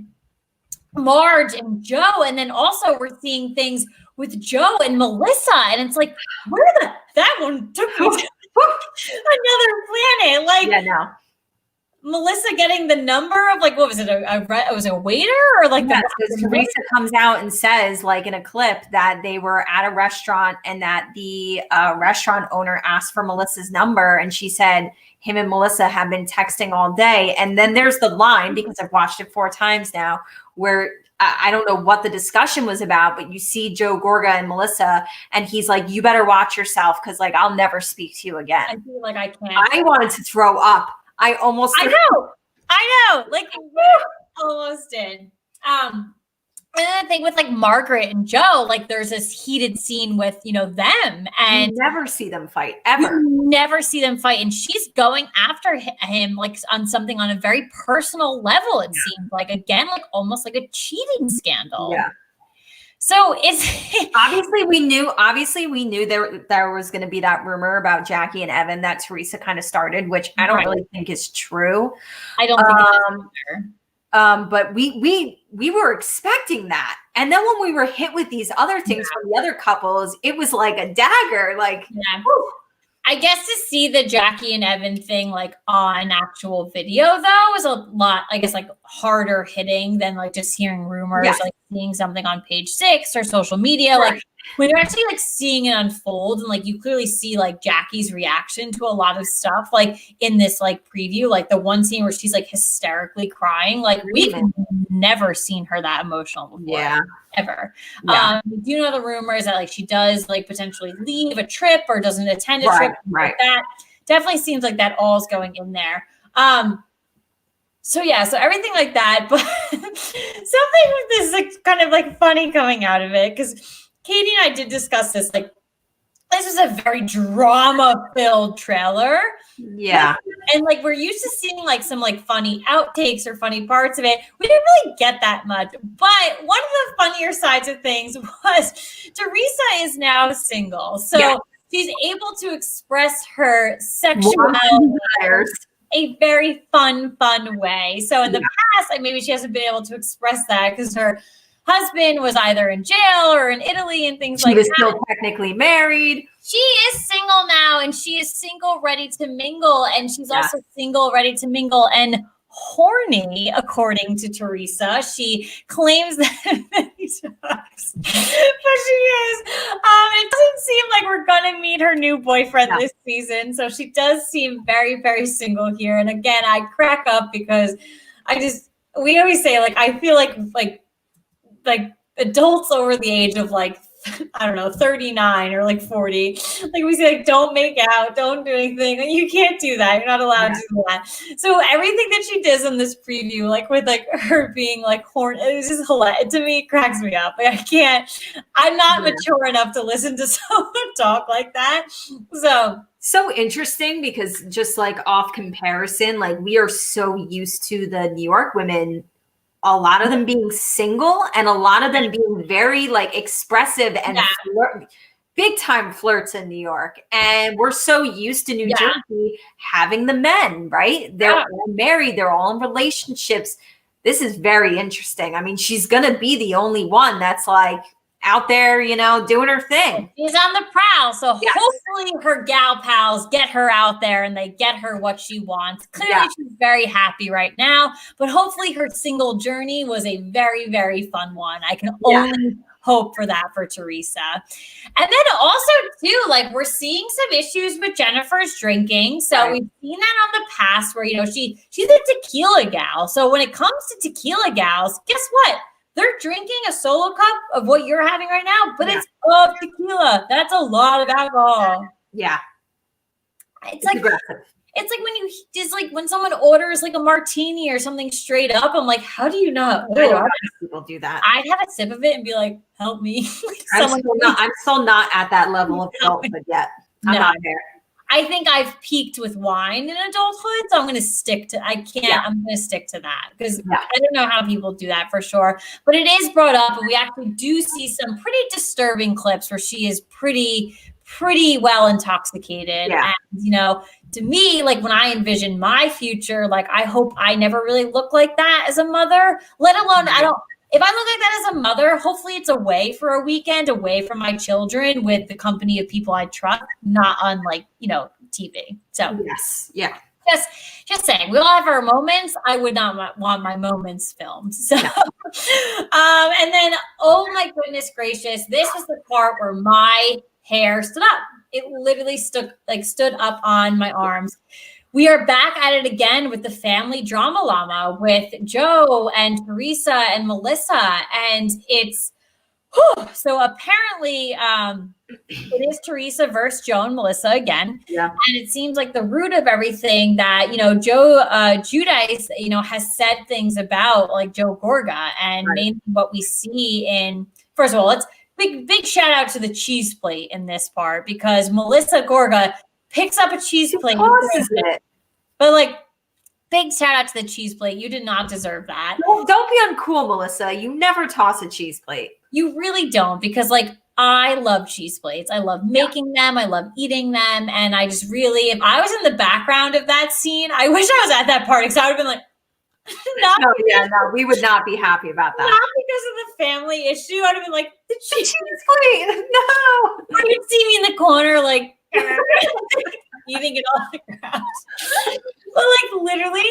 Marge and Joe. And then also we're seeing things with Joe and Melissa. And it's like, that one took me to another planet. Like, Yeah, no. Melissa getting the number of like, what was it? Was it a waiter or like Teresa comes out and says, like in a clip, that they were at a restaurant and that the restaurant owner asked for Melissa's number, and she said him and Melissa have been texting all day. And then there's the line, because I've watched it 4 times now, where I don't know what the discussion was about, but you see Joe Gorga and Melissa, and he's like, "You better watch yourself, because like I'll never speak to you again." I feel like I can't. I wanted to throw up. I know, like almost did. And then the thing with like Margaret and Joe, like there's this heated scene with, them, and you never see them fight ever. You never see them fight. And she's going after him like on something on a very personal level. It seems like, again, like almost like a cheating scandal. Yeah. So it's obviously we knew there was going to be that rumor about Jackie and Evan that Teresa kind of started, which I don't really think is true. I don't think it is either. But we were expecting that. And then when we were hit with these other things from the other couples, it was like a dagger. Like, I guess to see the Jackie and Evan thing like on actual video though was a lot, I guess, like harder hitting than like just hearing rumors, like seeing something on Page 6 or social media. Right. Like when you're actually like seeing it unfold, and like you clearly see like Jackie's reaction to a lot of stuff, like in this like preview, like the one scene where she's like hysterically crying, like we've never seen her that emotional before. Ever. We do know the rumors that like she does like potentially leave a trip or doesn't attend a trip, like that. Definitely seems like that all is going in there. So everything like that, but something with this like kind of like funny coming out of it, because Katie and I did discuss this. Like, this is a very drama-filled trailer. Yeah. And like we're used to seeing like some like funny outtakes or funny parts of it. We didn't really get that much. But one of the funnier sides of things was Teresa is now single. So she's able to express her sexuality a very fun way. So in the past, like maybe she hasn't been able to express that because her husband was either in jail or in Italy and things like that. She was still technically married. She is single now, and she is single, ready to mingle, and she's also single, ready to mingle, and horny, according to Teresa. She claims that many times, but she is. It doesn't seem like we're gonna meet her new boyfriend this season, so she does seem very, very single here. And again, I crack up because we always say, like, I feel like adults over the age of like, I don't know, 39 or like 40. Like we say, like, don't make out, don't do anything. Like, you can't do that. You're not allowed to do that. So everything that she does in this preview, like with like her being like horny, it's just hilarious. To me, it cracks me up. Like I'm not mature enough to listen to someone talk like that. So interesting, because just like off comparison, like we are so used to the New York women, a lot of them being single and a lot of them being very like expressive and big time flirts in New York. And we're so used to New Jersey having the men, right? They're all married. They're all in relationships. This is very interesting. I mean, she's going to be the only one that's like out there, doing her thing. She's on the prowl. So hopefully her gal pals get her out there and they get her what she wants. Clearly she's very happy right now, but hopefully her single journey was a very, very fun one. I can only hope for that for Teresa. And then also too, like we're seeing some issues with Jennifer's drinking. So we've seen that on the past where, she's a tequila gal. So when it comes to tequila gals, guess what? They're drinking a solo cup of what you're having right now, but it's of tequila. That's a lot of alcohol. Yeah. It's like aggressive. It's like when when someone orders like a martini or something straight up, I'm like, how do you know? I don't know how people do that. I'd have a sip of it and be like, help me. I'm still not at that level of adulthood yet. I'm not there. I think I've peaked with wine in adulthood, so I'm going to stick to. I'm going to stick to that because I don't know how people do that for sure. But it is brought up, and we actually do see some pretty disturbing clips where she is pretty well intoxicated. Yeah. And to me, like when I envision my future, like I hope I never really look like that as a mother. Let alone if I look like that as a mother, hopefully it's away for a weekend, away from my children with the company of people I trust, not on like, TV. So Yes. Yeah. just saying, we all have our moments. I would not want my moments filmed. So, and then, oh my goodness gracious, this was the part where my hair stood up. It literally stood up on my arms. We are back at it again with the family drama llama with Joe and Teresa and Melissa. And it's, so apparently it is Teresa versus Joe and Melissa again. Yeah. And it seems like the root of everything that, Joe Giudice, has said things about like Joe Gorga, and mainly what we see in, first of all, let's big shout out to the cheese plate in this part, because Melissa Gorga picks up a cheese plate. But like, big shout out to the cheese plate. You did not deserve that. Don't be uncool, Melissa. You never toss a cheese plate. You really don't, because like, I love cheese plates. I love making them. I love eating them. And I just really, if I was in the background of that scene, I wish I was at that party, because I would have been like, no, we would not be happy about that. Not because of the family issue. I'd have been like, the cheese plate. No. Or you'd see me in the corner, like, eating it off the ground. But like literally,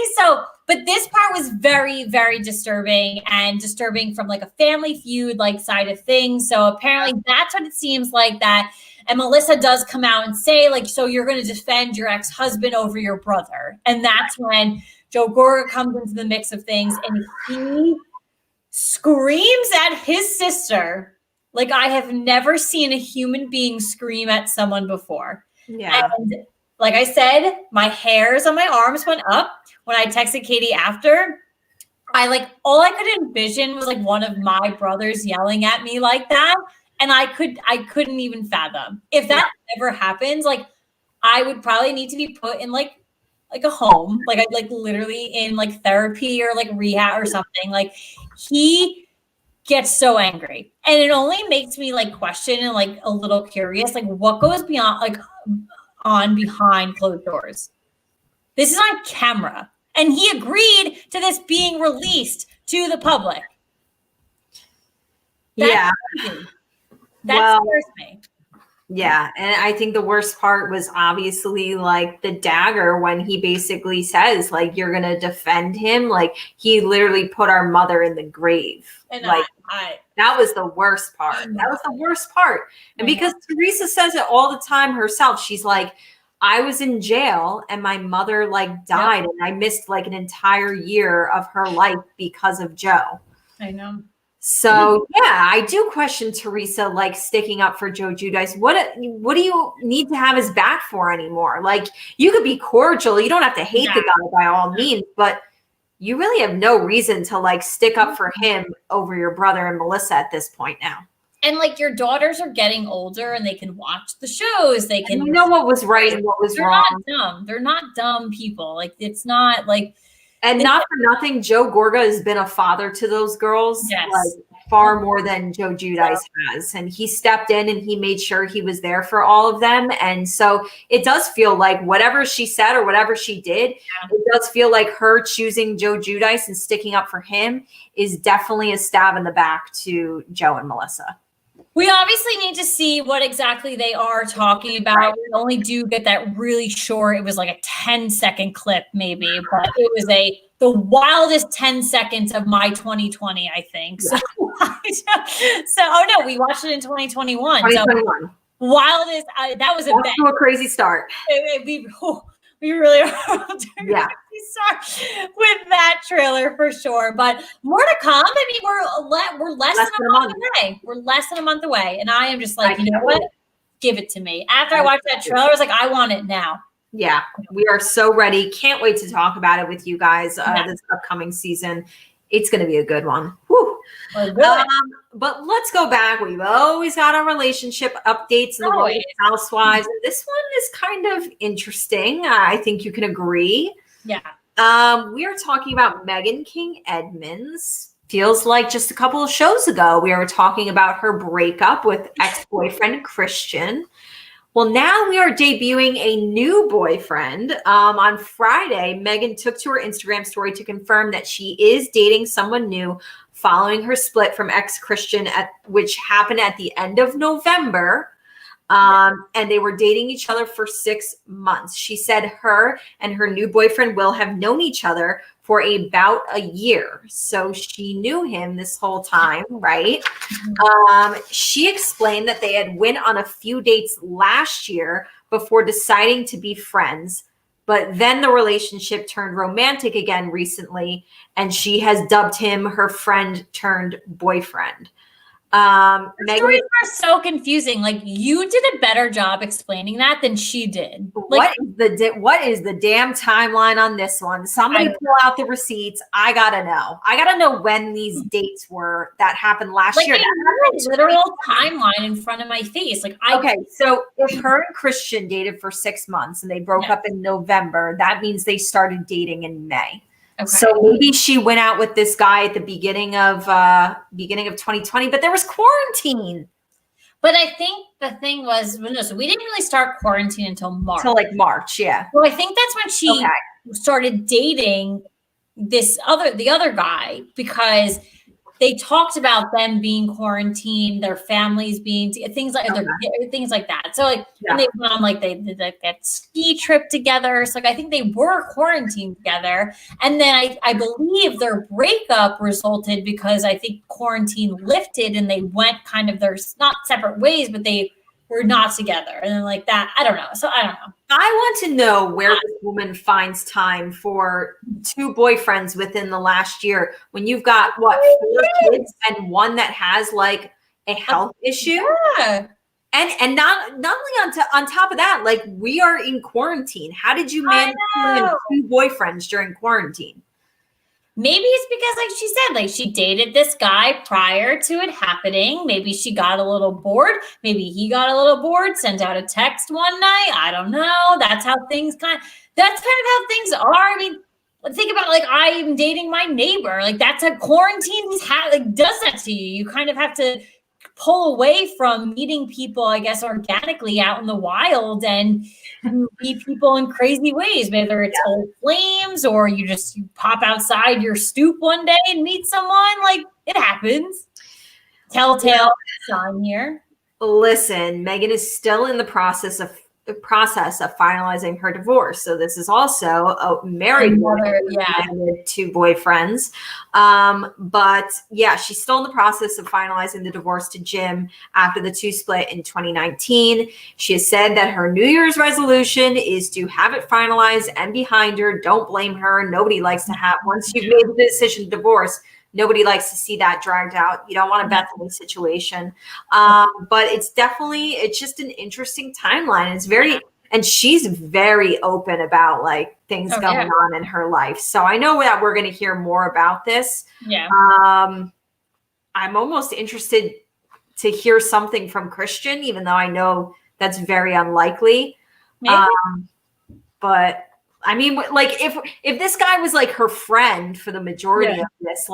but this part was very, very disturbing, and disturbing from like a family feud like side of things. So apparently that's what it seems like that. And Melissa does come out and say like, so you're going to defend your ex-husband over your brother. And that's when Joe Gorga comes into the mix of things, and he screams at his sister like I have never seen a human being scream at someone before. Yeah. And like I said, my hairs on my arms went up when I texted Katie after. All I could envision was like one of my brothers yelling at me like that. And I couldn't even fathom. If that ever happens, like I would probably need to be put in like a home, like I'd like literally in like therapy or like rehab or something. Like he gets so angry, and it only makes me like question and like a little curious, like what goes beyond like on behind closed doors. This is on camera, and he agreed to this being released to the public. That scares me. Yeah. And I think the worst part was obviously like the dagger, when he basically says like, you're going to defend him. Like he literally put our mother in the grave. And like that was the worst part. That was the worst part. And because Teresa says it all the time herself, she's like, I was in jail and my mother like died, and I missed like an entire year of her life because of Joe. I know. So yeah, I do question Teresa like sticking up for Joe Giudice. What do you need to have his back for anymore? Like you could be cordial, you don't have to hate the guy by all means, but you really have no reason to like stick up for him over your brother and Melissa at this point now. And like your daughters are getting older, and they can watch the shows. They can know what was right and what was wrong. They're not dumb. They're not dumb people. Like it's not like. And not for nothing, Joe Gorga has been a father to those girls like far more than Joe Giudice has. And he stepped in and he made sure he was there for all of them. And so it does feel like whatever she said or whatever she did, it does feel like her choosing Joe Giudice and sticking up for him is definitely a stab in the back to Joe and Melissa. We obviously need to see what exactly they are talking about. We only do get that really short. It was like a 10-second clip maybe, but it was the wildest 10 seconds of my 2020, I think. So, oh no, we watched it in 2021. 2021. So wildest, that was a crazy start. We really are with that trailer for sure. But more to come. I mean, we're less than a month away. We're less than a month away. And I am just like, you know what? Give it to me. After I watched that trailer, I was like, I want it now. Yeah, we are so ready. Can't wait to talk about it with you guys this upcoming season. It's going to be a good one. Whew. But let's go back. We've always got our relationship updates in the world of Housewives. And this one is kind of interesting. I think you can agree. Yeah. We are talking about Megan King Edmonds. Feels like just a couple of shows ago, we were talking about her breakup with ex-boyfriend Christian. Well, now we are debuting a new boyfriend. On Friday, Megan took to her Instagram story to confirm that she is dating someone new following her split from ex-Christian, which happened at the end of November. And they were dating each other for 6 months. She said her and her new boyfriend Will have known each other for about a year. So she knew him this whole time, right? She explained that they had went on a few dates last year before deciding to be friends. But then the relationship turned romantic again recently, and she has dubbed him her friend turned boyfriend. Stories are so confusing. Like, you did a better job explaining that than she did. Like, what is the damn timeline on this one? Somebody pull out the receipts. I gotta know when these dates were that happened last year. I have a literal timeline in front of my face. Okay, so if her and Christian dated for 6 months and they broke up in November, that means they started dating in May. Okay. So maybe she went out with this guy at the beginning of 2020, but there was quarantine. But I think the thing was, so we didn't really start quarantine until March. Until like March, yeah. So I think that's when she started dating the other guy, because they talked about them being quarantined, their families being things like that. So and they went on they did that ski trip together. So I think they were quarantined together. And then I believe their breakup resulted because I think quarantine lifted and they went kind of their not separate ways, but they were not together. And then that, I don't know. So I don't know. I want to know where this woman finds time for 2 boyfriends within the last year when you've got 4 kids and one that has a health issue. Yeah. And not only on top of that, we are in quarantine. How did you manage to have 2 boyfriends during quarantine? Maybe it's because, she said, she dated this guy prior to it happening. Maybe she got a little bored. Maybe he got a little bored, sent out a text one night. I don't know. That's how things that's kind of how things are. I mean, think about I'm dating my neighbor. That's a quarantine does that to you. You kind of have to pull away from meeting people, I guess, organically out in the wild and meet people in crazy ways, whether it's old flames or you pop outside your stoop one day and meet someone. It happens. Telltale sign here. Listen, Megan is still in the process of finalizing her divorce. So this is also a married woman with 2 boyfriends. But she's still in the process of finalizing the divorce to Jim after the 2 split in 2019. She has said that her New Year's resolution is to have it finalized and behind her. Don't blame her. Nobody likes to once you've made the decision to divorce, nobody likes to see that dragged out. You don't want a Bethany situation. But it's just an interesting timeline. It's and she's very open about things going on in her life. So I know that we're going to hear more about this. Yeah. I'm almost interested to hear something from Christian, even though I know that's very unlikely. Maybe. But I mean, if this guy was her friend for the majority of this,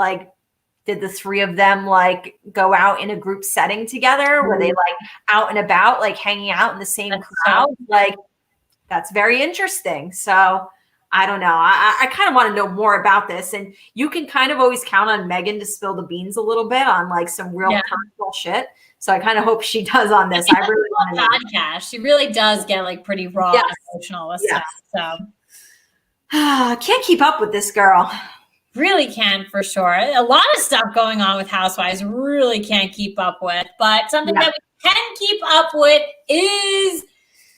did the 3 of them go out in a group setting together? Were they out and about, hanging out in the same crowd? That's very interesting. So I don't know. I kind of want to know more about this. And you can kind of always count on Megan to spill the beans a little bit on some real personal shit. So I kind of hope she does on this. I really want to know. Podcast. She really does get pretty raw and emotional with stuff. So can't keep up with this girl. Really can, for sure. A lot of stuff going on with Housewives, really can't keep up with. But something that we can keep up with is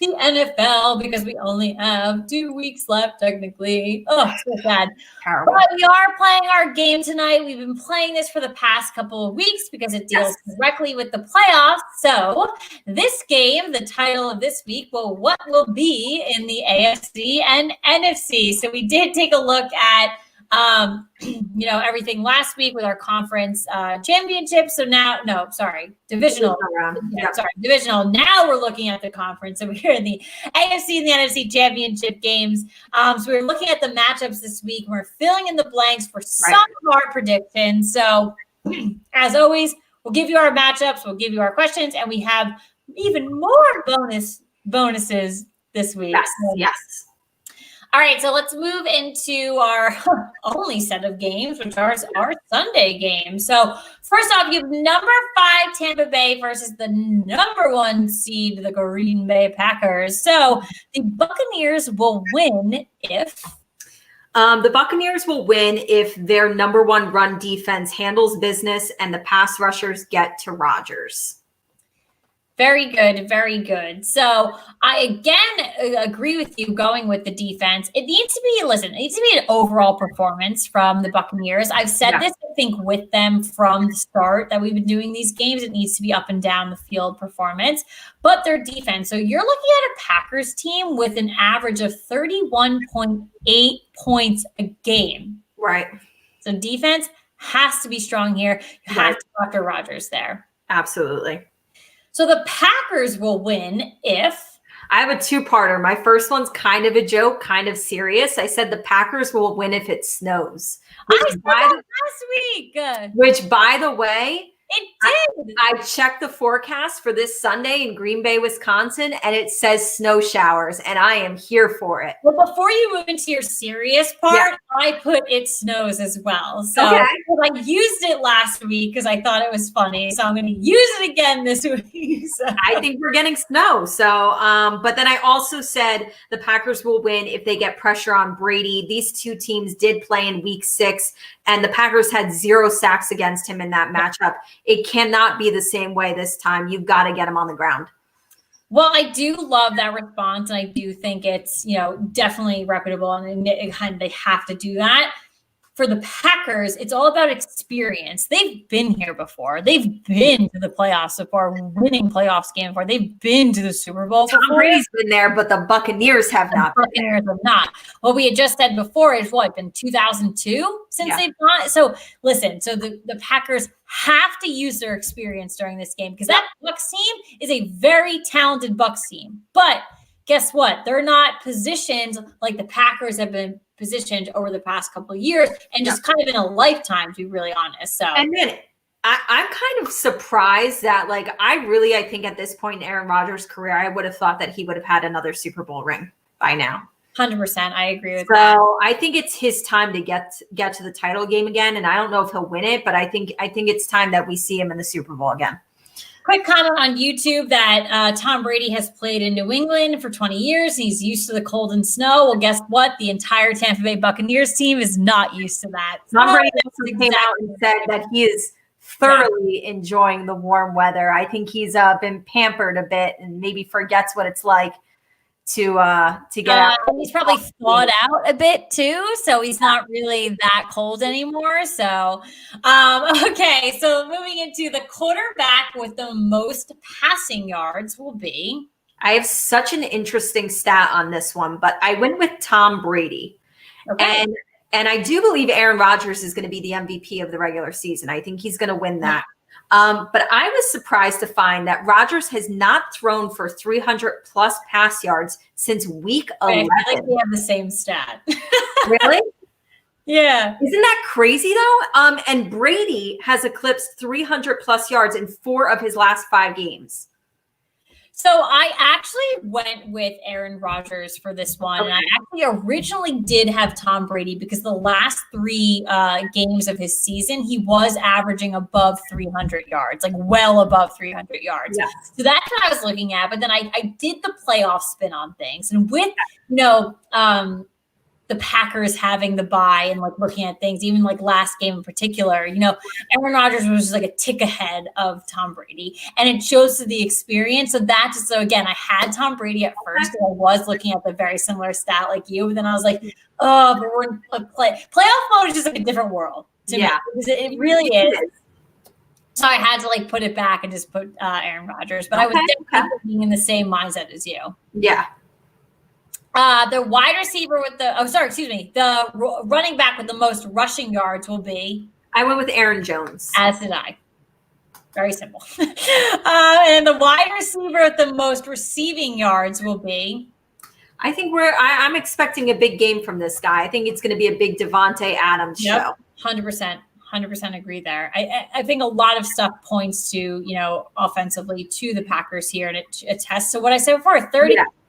the NFL, because we only have 2 weeks left, technically. Oh, so sad. Terrible. But we are playing our game tonight. We've been playing this for the past couple of weeks because it deals directly with the playoffs. So this game, the title of this week, what will be in the AFC and NFC? So we did take a look at everything last week with our conference championship. So now, divisional. Divisional. Now we're looking at the conference. So we're in the AFC and the NFC championship games. So we're looking at the matchups this week. We're filling in the blanks for some of our predictions. So as always, we'll give you our matchups, we'll give you our questions, and we have even more bonuses this week. Yes. All right, so let's move into our only set of games, which are our Sunday games. So first off, you have number 5 Tampa Bay versus the number 1 seed, the Green Bay Packers. So the Buccaneers will win if the Buccaneers will win if their number 1 run defense handles business and the pass rushers get to Rodgers. Very good. Very good. So I, again, agree with you going with the defense. It needs to be, listen, it needs to be an overall performance from the Buccaneers. I've said this, I think, with them from the start that we've been doing these games. It needs to be up and down the field performance, but their defense. So you're looking at a Packers team with an average of 31.8 points a game. Right. So defense has to be strong here. You have to go after Rodgers there. Absolutely. So the Packers will win if I have a 2-parter. My first one's kind of a joke, kind of serious. I said the Packers will win if it snows. I said that last week. Which, by the way, it did. I checked the forecast for this Sunday in Green Bay, Wisconsin, and it says snow showers, and I am here for it. Well, before you move into your serious part, I put it snows as well. So I used it last week because I thought it was funny. So I'm going to use it again this week. So. I think we're getting snow. So, but then I also said the Packers will win if they get pressure on Brady. These two teams did play in week 6, and the Packers had 0 sacks against him in that matchup. It cannot be the same way this time. You've got to get him on the ground. Well, I do love that response, and I do think it's, definitely reputable, and they have to do that. For the Packers, it's all about experience. They've been here before. They've been to the playoffs before, winning playoffs game before. They've been to the Super Bowl before. Tom Brady's been there, but the Buccaneers have not. Buccaneers have not. What we had just said before is been 2002 since they've gone. So listen, so the Packers have to use their experience during this game because that Bucs team is a very talented Bucs team. But guess what? They're not positioned like the Packers have been positioned over the past couple of years and just kind of in a lifetime, to be really honest. So, and then I'm kind of surprised that, I think at this point in Aaron Rodgers' career, I would have thought that he would have had another Super Bowl ring by now. 100%. I agree with that. So I think it's his time to get to the title game again. And I don't know if he'll win it, but I think it's time that we see him in the Super Bowl again. Quick comment on YouTube that Tom Brady has played in New England for 20 years. He's used to the cold and snow. Well, guess what? The entire Tampa Bay Buccaneers team is not used to that. Tom Brady also came out and said that he is thoroughly enjoying the warm weather. I think he's been pampered a bit and maybe forgets what it's like to get out. He's probably thawed out a bit too, so he's not really that cold anymore. So, okay. So moving into the quarterback with the most passing yards will be. I have such an interesting stat on this one, but I went with Tom Brady. Okay. And I do believe Aaron Rodgers is going to be the MVP of the regular season. I think he's going to win that. But I was surprised to find that Rodgers has not thrown for 300 plus pass yards since week 11. I feel like we have the same stat. Really? Yeah. Isn't that crazy though? And Brady has eclipsed 300 plus yards in 4 of his last 5 games. So I actually went with Aaron Rodgers for this one. Okay. And I actually originally did have Tom Brady because the last 3 games of his season, he was averaging above 300 yards, like well above 300 yards. Yeah. So that's what I was looking at. But then I did the playoff spin on things. And with, the Packers having the bye and looking at things, even last game in particular, Aaron Rodgers was just a tick ahead of Tom Brady, and it shows to the experience. So again, I had Tom Brady at first, and I was looking at the very similar stat like you, but then I was like, oh, but we're in playoff mode is just a different world to me. Because it really is. So I had to like put it back and just put Aaron Rodgers, but I was definitely being in the same mindset as you. Yeah. The wide receiver with the running back with the most rushing yards will be. I went with Aaron Jones. As did I. Very simple. And the wide receiver with the most receiving yards will be. I think I'm expecting a big game from this guy. I think it's going to be a big Devontae Adams show. 100%. 100% agree there. I think a lot of stuff points to, offensively to the Packers here, and it attests to what I said before.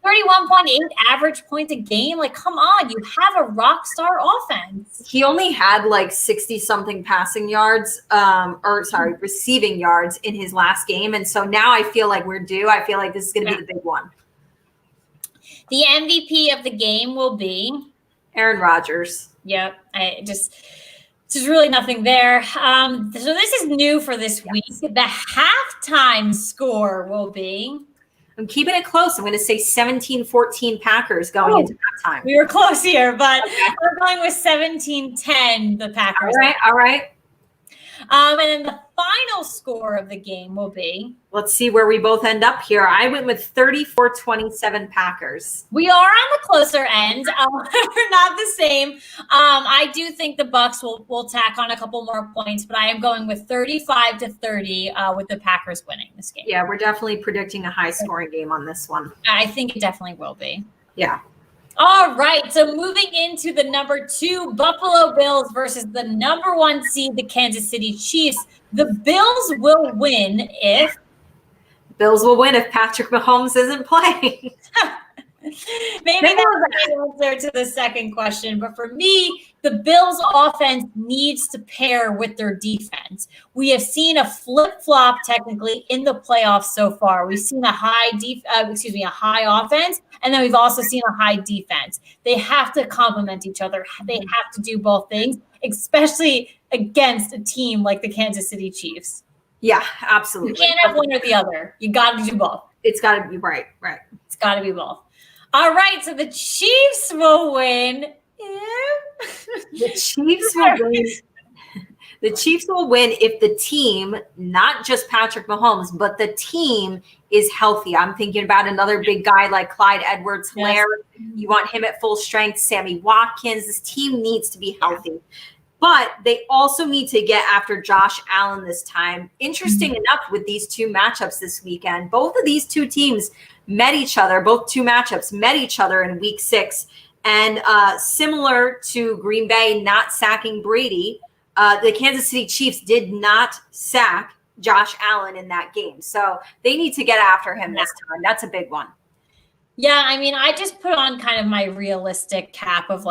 31.8 average points a game. Like, come on, you have a rock star offense. He only had like 60 something passing yards, receiving yards in his last game. And so now I feel like we're due. I feel like this is going to be the big one. The MVP of the game will be Aaron Rodgers. Yep. There's really nothing there. So this is new for this week. The halftime score will be. I'm keeping it close. I'm going to say 17-14 Packers going into halftime. We were close here, but we're going with 17-10, the Packers. All right. And then the final score of the game will be. Let's see where we both end up here. I went with 34-27 Packers. We are on the closer end. We're not the same. I do think the Bucs will tack on a couple more points, but I am going with 35-30 with the Packers winning this game. Yeah, we're definitely predicting a high-scoring game on this one. I think it definitely will be. Yeah. All right, so moving into the number 2 Buffalo Bills versus the number 1 seed, the Kansas City Chiefs. The Bills will win if Patrick Mahomes isn't playing. Maybe that's the answer to the second question. But for me, the Bills offense needs to pair with their defense. We have seen a flip-flop technically in the playoffs so far. We've seen a high offense, and then we've also seen a high defense. They have to complement each other. They have to do both things, especially against a team like the Kansas City Chiefs. Yeah, absolutely. You can't have one or the other. You got to do both. It's got to be right. It's got to be both. All right, so the Chiefs will win. The Chiefs will win. The Chiefs will win if the team, not just Patrick Mahomes, but the team is healthy. I'm thinking about another big guy like Clyde Edwards-Helaire. Yes. You want him at full strength. Sammy Watkins. This team needs to be healthy. But they also need to get after Josh Allen this time. Interesting enough with these two matchups this weekend, both of these two teams met each other. Both two matchups met each other in week 6. And similar to Green Bay not sacking Brady, the Kansas City Chiefs did not sack Josh Allen in that game. So they need to get after him this time. That's a big one. Yeah, I mean, I just put on kind of my realistic cap of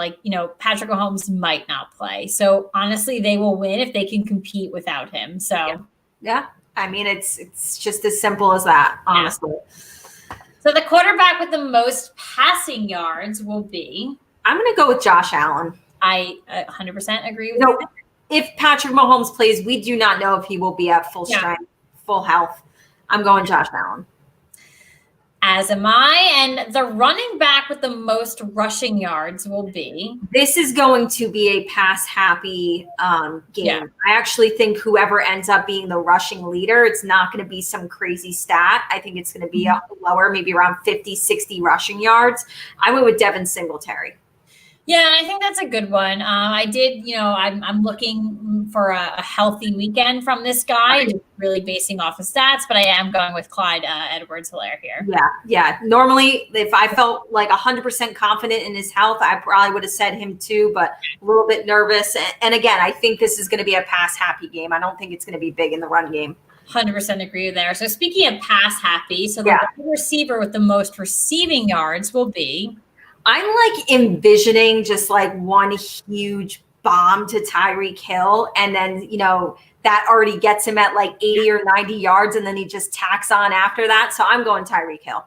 Patrick Mahomes might not play. So honestly, they will win if they can compete without him. So yeah. I mean, it's just as simple as that, honestly. Yeah. So the quarterback with the most passing yards will be. I'm going to go with Josh Allen. I 100% agree with you. If Patrick Mahomes plays, we do not know if he will be at full strength, full health. I'm going Josh Allen. As am I. And the running back with the most rushing yards will be. This is going to be a pass-happy game. Yeah. I actually think whoever ends up being the rushing leader, it's not going to be some crazy stat. I think it's going to be lower, maybe around 50, 60 rushing yards. I went with Devin Singletary. Yeah, I think that's a good one. I did, I'm looking for a healthy weekend from this guy, just really basing off of stats, but I am going with Clyde Edwards-Helaire here. Yeah. Normally, if I felt like 100% confident in his health, I probably would have said him too, but a little bit nervous. And again, I think this is going to be a pass-happy game. I don't think it's going to be big in the run game. 100% agree there. So speaking of pass-happy, so the receiver with the most receiving yards will be. I'm like envisioning just like one huge bomb to Tyreek Hill. And then, that already gets him at like 80 or 90 yards. And then he just tacks on after that. So I'm going Tyreek Hill.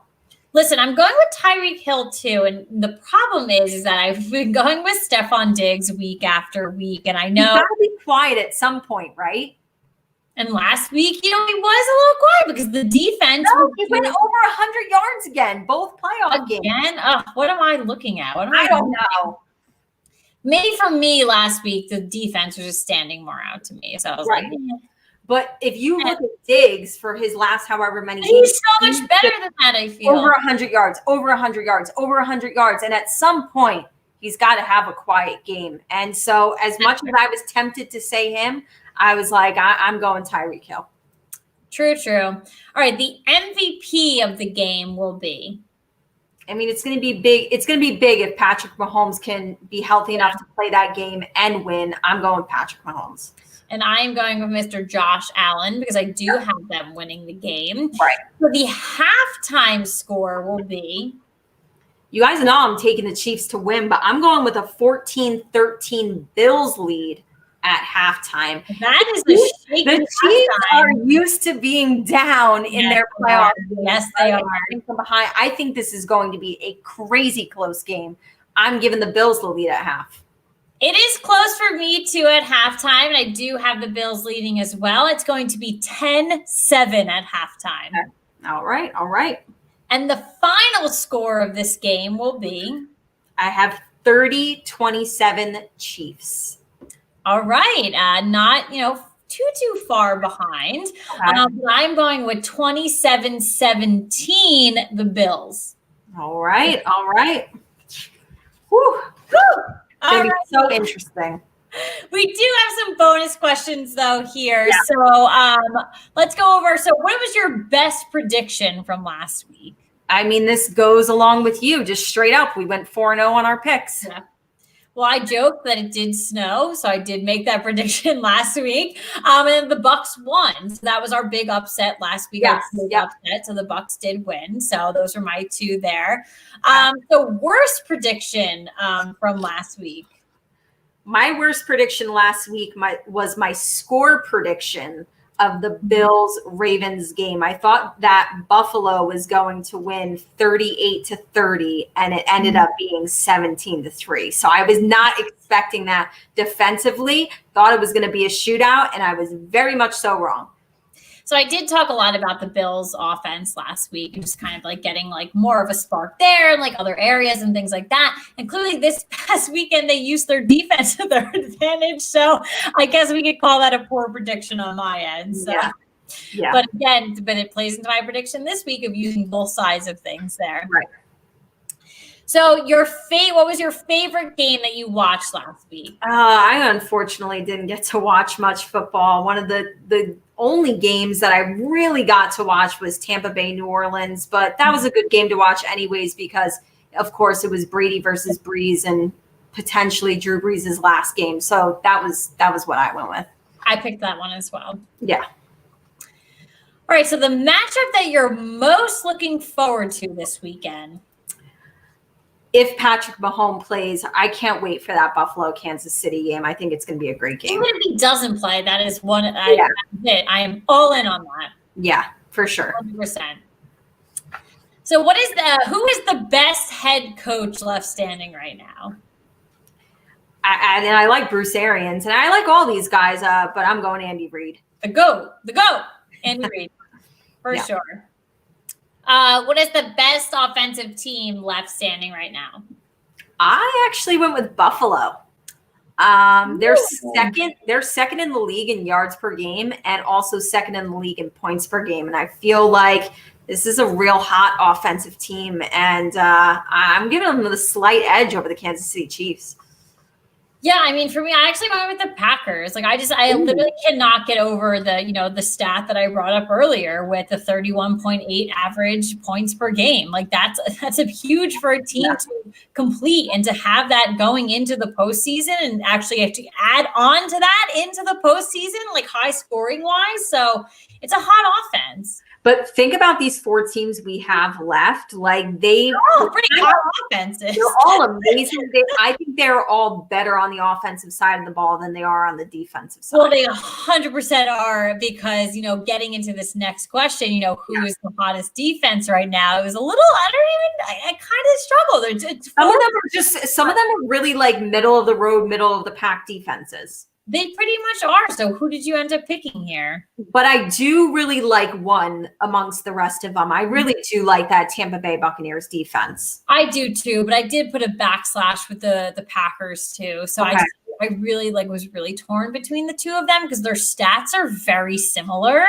Listen, I'm going with Tyreek Hill too. And the problem is that I've been going with Stephon Diggs week after week. And I know. You gotta be quiet at some point, right? And last week, he was a little quiet because the defense. No, he went over 100 yards again, both playoff games. What am I looking at? I don't know. Maybe for me last week, the defense was just standing more out to me. So I was like, But if you look at Diggs for his last however many he's so much better than that, I feel. Over 100 yards, over 100 yards, over 100 yards. And at some point, he's got to have a quiet game. And so as much as I was tempted to say him, I was like, I'm going Tyreek Hill. True. All right. The MVP of the game will be. I mean, it's going to be big. It's going to be big if Patrick Mahomes can be healthy enough to play that game and win. I'm going Patrick Mahomes. And I am going with Mr. Josh Allen because I do have them winning the game. Right. So the halftime score will be. You guys know I'm taking the Chiefs to win, but I'm going with a 14-13 Bills lead at halftime. That is a shaky The Chiefs are used to being down in their playoffs. Yes, they are. From behind. I think this is going to be a crazy close game. I'm giving the Bills the lead at half. It is close for me too at halftime, and I do have the Bills leading as well. It's going to be 10-7 at halftime. Okay. All right. All right. And the final score of this game will be? I have 30-27 Chiefs. All right. Not, too far behind. Okay. I'm going with 27-17, the Bills. All right. All right. Whew. It's be so interesting. We do have some bonus questions though here. Yeah. So let's go over. So what was your best prediction from last week? I mean, this goes along with you, just straight up. We went 4-0 on our picks. Yeah. Well, I joked that it did snow, so I did make that prediction last week. And the Bucks won. So that was our big upset last week. Yes. Upset, so the Bucks did win. So those are my two there. The worst prediction from last week. My worst prediction last week was my score prediction of the Bills-Ravens game. I thought that Buffalo was going to win 38-30, and it ended up being 17-3. So I was not expecting that defensively. Thought it was going to be a shootout, and I was very much so wrong. So I did talk a lot about the Bills offense last week and just kind of like getting like more of a spark there and like other areas and things like that. And clearly this past weekend, they used their defense to their advantage. So I guess we could call that a poor prediction on my end. So. Yeah. But again, it plays into my prediction this week of using both sides of things there. Right. So what was your favorite game that you watched last week? I unfortunately didn't get to watch much football. One of the only games that I really got to watch was Tampa Bay, New Orleans, but that was a good game to watch anyways because, of course, it was Brady versus Breeze and potentially Drew Brees' last game. So that was what I went with. I picked that one as well. Yeah. All right, so the matchup that you're most looking forward to this weekend. If Patrick Mahomes plays, I can't wait for that Buffalo-Kansas City game. I think it's going to be a great game. Even if he doesn't play, that is one. I am all in on that. Yeah, for sure. 100%. So who is the best head coach left standing right now? I like Bruce Arians, and I like all these guys, but I'm going Andy Reid. The GOAT, Andy Reid, for sure. What is the best offensive team left standing right now? I actually went with Buffalo. They're second in the league in yards per game and also second in the league in points per game. And I feel like this is a real hot offensive team. And I'm giving them the slight edge over the Kansas City Chiefs. Yeah, I mean, for me, I actually went with the Packers. Like, I literally cannot get over the stat that I brought up earlier with the 31.8 average points per game. Like, that's a huge for a team to complete and to have that going into the postseason and actually have to add on to that into the postseason, like high scoring wise. So it's a hot offense. But think about these four teams we have left. Like they're pretty hot offenses. They're all amazing. I think they're all better on the offensive side of the ball than they are on the defensive side. Well, they 100% are because, getting into this next question, who is the hottest defense right now? It was a little, I kind of struggled. Some of them are really like middle of the road, middle of the pack defenses. They pretty much are. So who did you end up picking here? But I do really like one amongst the rest of them. I really do like that Tampa Bay Buccaneers defense. I do too, but I did put a backslash with the Packers too. So okay. I really was really torn between the two of them because their stats are very similar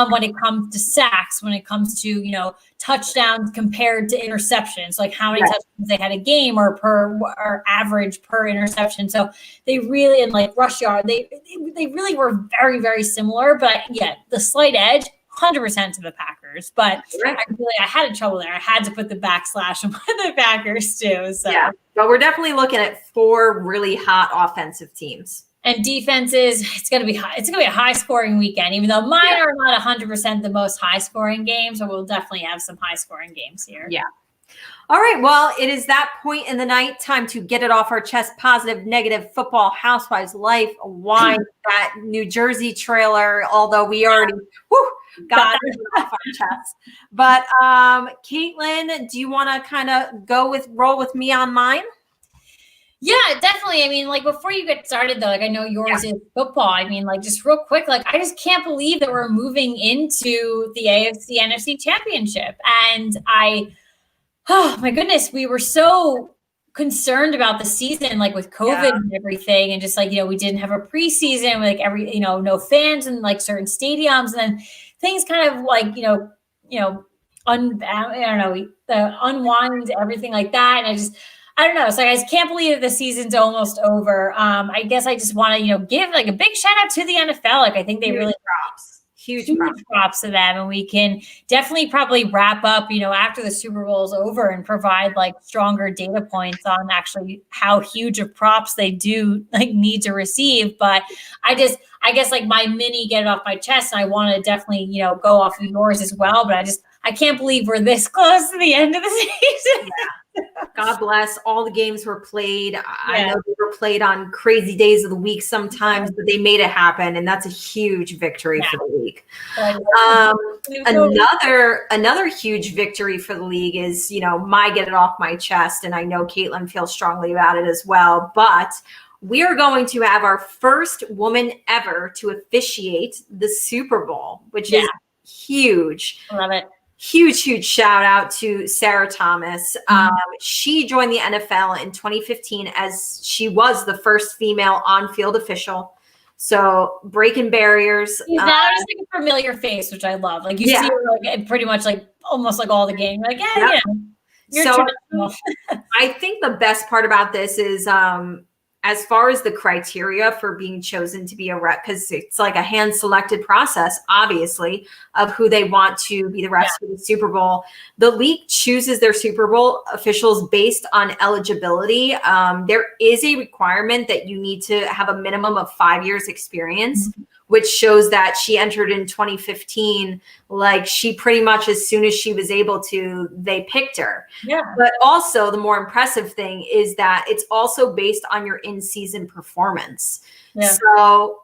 when it comes to sacks, when it comes to, touchdowns compared to interceptions, like how many touchdowns they had a game or average per interception. So they really, and like rush yard, they really were very, very similar, but the slight edge, 100% to the Packers, but I had trouble there. I had to put the backslash on the Packers too. So yeah, but we're definitely looking at four really hot offensive teams. And defenses, it's gonna be high. It's gonna be a high scoring weekend, even though mine are not 100% the most high scoring games, but we'll definitely have some high scoring games here. Yeah, All right. Well, it is that point in the night. Time to get it off our chest. Positive, negative, football, housewives, life, wine, that New Jersey trailer, although we already got that off our chest. But Caitlin, do you want to kind of roll with me on mine? Yeah, definitely. I mean, like before you get started though, like I know yours is football. I mean, like just real quick, like I just can't believe that we're moving into the AFC NFC championship. And oh my goodness, we were so concerned about the season, like with COVID and everything. And just like, we didn't have a preseason with like no fans in like certain stadiums. And then things kind of like, unwind, everything like that. And I don't know. So I just can't believe that the season's almost over. I guess I just want to, give like a big shout out to the NFL. Like I think they really huge props to them. And we can definitely probably wrap up, after the Super Bowl is over and provide like stronger data points on actually how huge of props they do like need to receive. But I guess like my mini get it off my chest. And I want to definitely, go off of yours as well. But I can't believe we're this close to the end of the season. God bless. All the games were played. I know they were played on crazy days of the week sometimes, but they made it happen. And that's a huge victory for the league. Another huge victory for the league is, my get it off my chest. And I know Caitlin feels strongly about it as well. But we are going to have our first woman ever to officiate the Super Bowl, which is huge. I love it. Huge shout out to Sarah Thomas. She joined the NFL in 2015 as she was the first female on-field official. So breaking barriers. That is like a familiar face, which I love. Like you see her like pretty much like almost like all the game. Like so I think the best part about this is as far as the criteria for being chosen to be a rep, because it's like a hand-selected process, obviously, of who they want to be the reps for the Super Bowl. The league chooses their Super Bowl officials based on eligibility. There is a requirement that you need to have a minimum of 5 years experience, which shows that she entered in 2015. Like she pretty much as soon as she was able to, they picked her. Yeah. But also the more impressive thing is that it's also based on your in-season performance. Yeah. So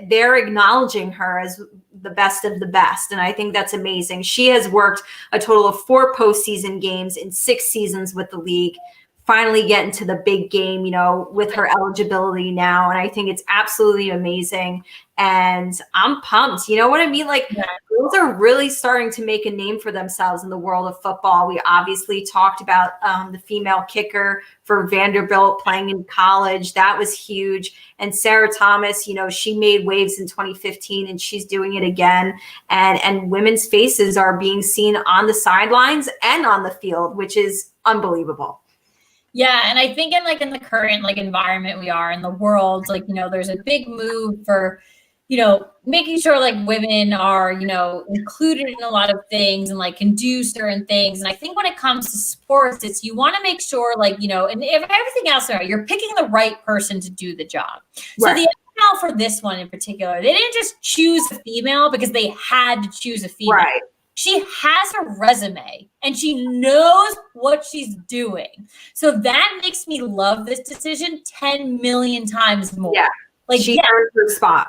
they're acknowledging her as the best of the best. And I think that's amazing. She has worked a total of 4 postseason games in 6 seasons with the league. Finally getting to the big game, with her eligibility now. And I think it's absolutely amazing. And I'm pumped. You know what I mean? Like girls are really starting to make a name for themselves in the world of football. We obviously talked about the female kicker for Vanderbilt playing in college. That was huge. And Sarah Thomas, she made waves in 2015 and she's doing it again. And women's faces are being seen on the sidelines and on the field, which is unbelievable. Yeah. And I think in the current environment we are in the world, there's a big move for, making sure women are, included in a lot of things and can do certain things. And I think when it comes to sports, it's, you want to make sure and if everything else, you're picking the right person to do the job. Right. So the NFL for this one in particular, they didn't just choose a female because they had to choose a female. Right. She has a resume and she knows what she's doing. So that makes me love this decision 10 million times more. Yeah. She earned her spot.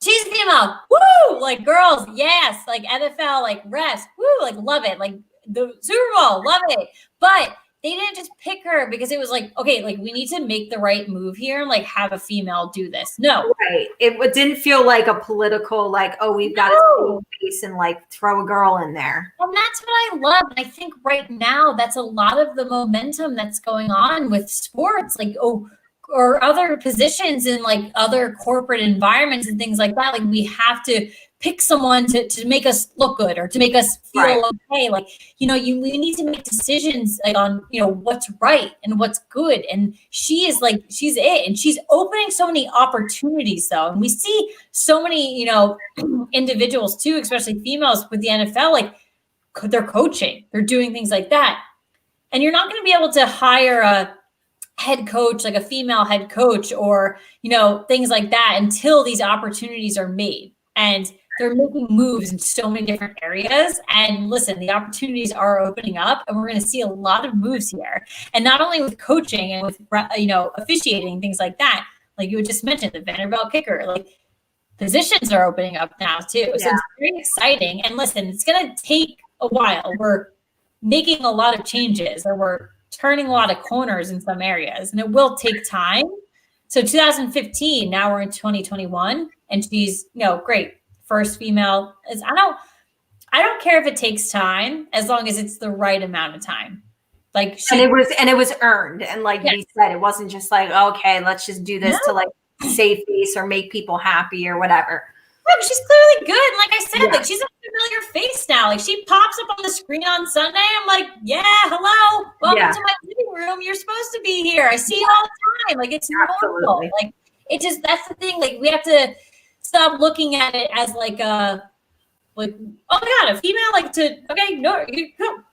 She's female. Woo! Girls, yes. NFL, refs. Woo! Love it. The Super Bowl, love it. But they didn't just pick her because it was okay, we need to make the right move here and have a female do this. No. Right. It didn't feel like a political, we've got to face and throw a girl in there. And that's what I love. And I think right now that's a lot of the momentum that's going on with sports, or other positions in other corporate environments and things like that. We have to pick someone to make us look good or to make us feel okay. We need to make decisions on, what's right and what's good. And she is she's it. And she's opening so many opportunities though. And we see so many, individuals too, especially females with the NFL, they're coaching, they're doing things like that. And you're not going to be able to hire a head coach, a female head coach or, things like that until these opportunities are made. And they're making moves in so many different areas. And listen, the opportunities are opening up, and we're going to see a lot of moves here. And not only with coaching and with, officiating, things like that, like you had just mentioned, the Vanderbilt kicker, like positions are opening up now too. So it's very exciting. And listen, it's going to take a while. We're making a lot of changes, or we're turning a lot of corners in some areas, and it will take time. So 2015, now we're in 2021, and she's, great. First female is, I don't care if it takes time, as long as it's the right amount of time. Like it was earned. And like we said, it wasn't just like, okay, let's just do this to like save face or make people happy or whatever. No, she's clearly good. And like I said, like she's a familiar face now. Like she pops up on the screen on Sunday. I'm like, yeah, hello. Welcome to my living room. You're supposed to be here. I see you all the time. Like it's normal. Like it just, that's the thing. Like we have to stop looking at it as like oh my God, a female, like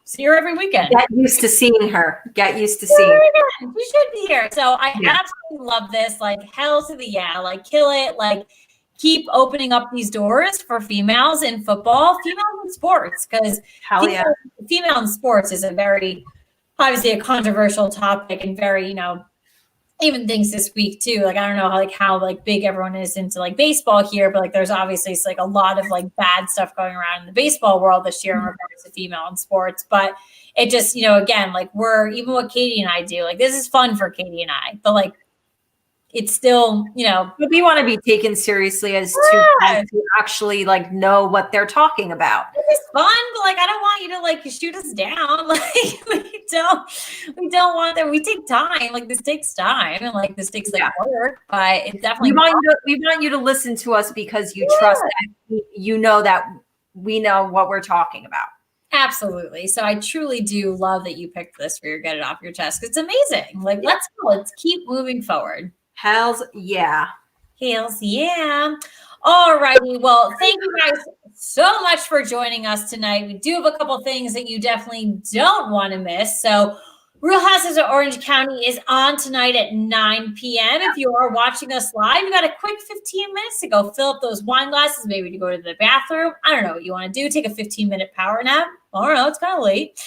see her every weekend. Get used to seeing her. Get used to seeing her. You should be here. So I absolutely love this. Like hell to the like kill it. Like keep opening up these doors for females in football, females in sports, because female in sports is a very, obviously a controversial topic, and very, even things this week too. Like, I don't know how big everyone is into like baseball here, but like, there's obviously like a lot of like bad stuff going around in the baseball world this year in regards to female in sports. But it just, again, like even what Katie and I do, like this is fun for Katie and I, but like, it's still, but we want to be taken seriously as two friends who actually like know what they're talking about. It's fun, but like I don't want you to like shoot us down. Like we don't want that. We take time. Like this takes time, and like this takes like work. But it definitely. We want you to listen to us because you trust that you know that we know what we're talking about. Absolutely. So I truly do love that you picked this for your Get It Off Your Chest. It's amazing. Like let's go. Let's keep moving forward. Hells yeah. Hells yeah. All righty. Well, thank you guys so much for joining us tonight. We do have a couple things that you definitely don't want to miss. So Real Houses of Orange County is on tonight at 9 p.m. If you are watching us live, you got a quick 15 minutes to go fill up those wine glasses, maybe to go to the bathroom. I don't know what you want to do. Take a 15-minute power nap. I don't know. It's kind of late.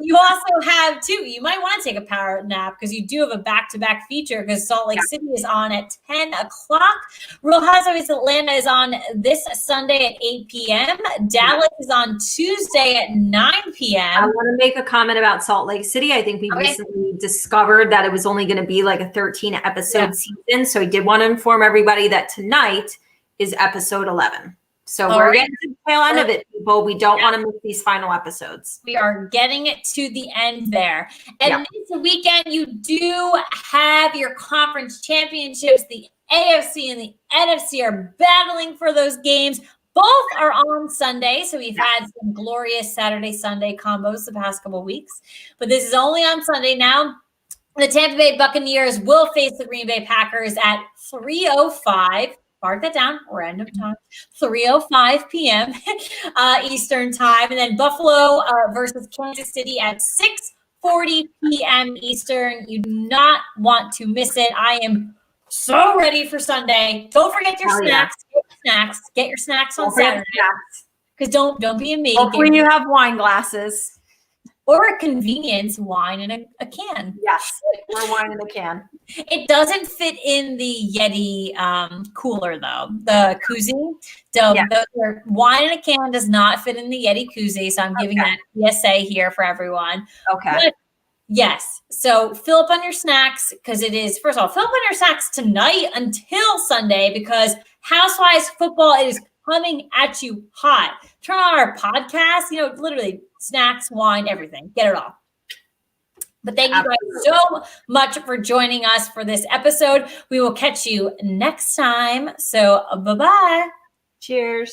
You also have, too, you might want to take a power nap because you do have a back-to-back feature because Salt Lake City is on at 10 o'clock. Real Housewives Atlanta is on this Sunday at 8 p.m. Dallas is on Tuesday at 9 p.m. I want to make a comment about Salt Lake City. I think we recently discovered that it was only going to be like a 13-episode season. So I did want to inform everybody that tonight is episode 11. So we're getting to the tail end of it, people. We don't want to miss these final episodes. We are getting it to the end there. And this weekend, you do have your conference championships. The AFC and the NFC are battling for those games. Both are on Sunday. So we've had some glorious Saturday-Sunday combos the past couple of weeks. But this is only on Sunday now. The Tampa Bay Buccaneers will face the Green Bay Packers at 3:05. Mark that down. Random time. 3:05 p.m. Eastern time. And then Buffalo versus Kansas City at 6:40 p.m. Eastern. You do not want to miss it. I am so ready for Sunday. Don't forget your snacks. Get your snacks on Saturday. Because don't be a me. Hopefully you have wine glasses. Or a convenience wine in a can. Yes, or wine in a can. It doesn't fit in the Yeti cooler, though. The koozie. The wine in a can does not fit in the Yeti koozie, so I'm giving that PSA here for everyone. Okay. But yes. So fill up on your snacks because it is, first of all, fill up on your snacks tonight until Sunday because Housewives football is coming at you hot. Turn on our podcast, literally snacks, wine, everything. Get it all. But thank you guys so much for joining us for this episode. We will catch you next time. So bye-bye. Cheers.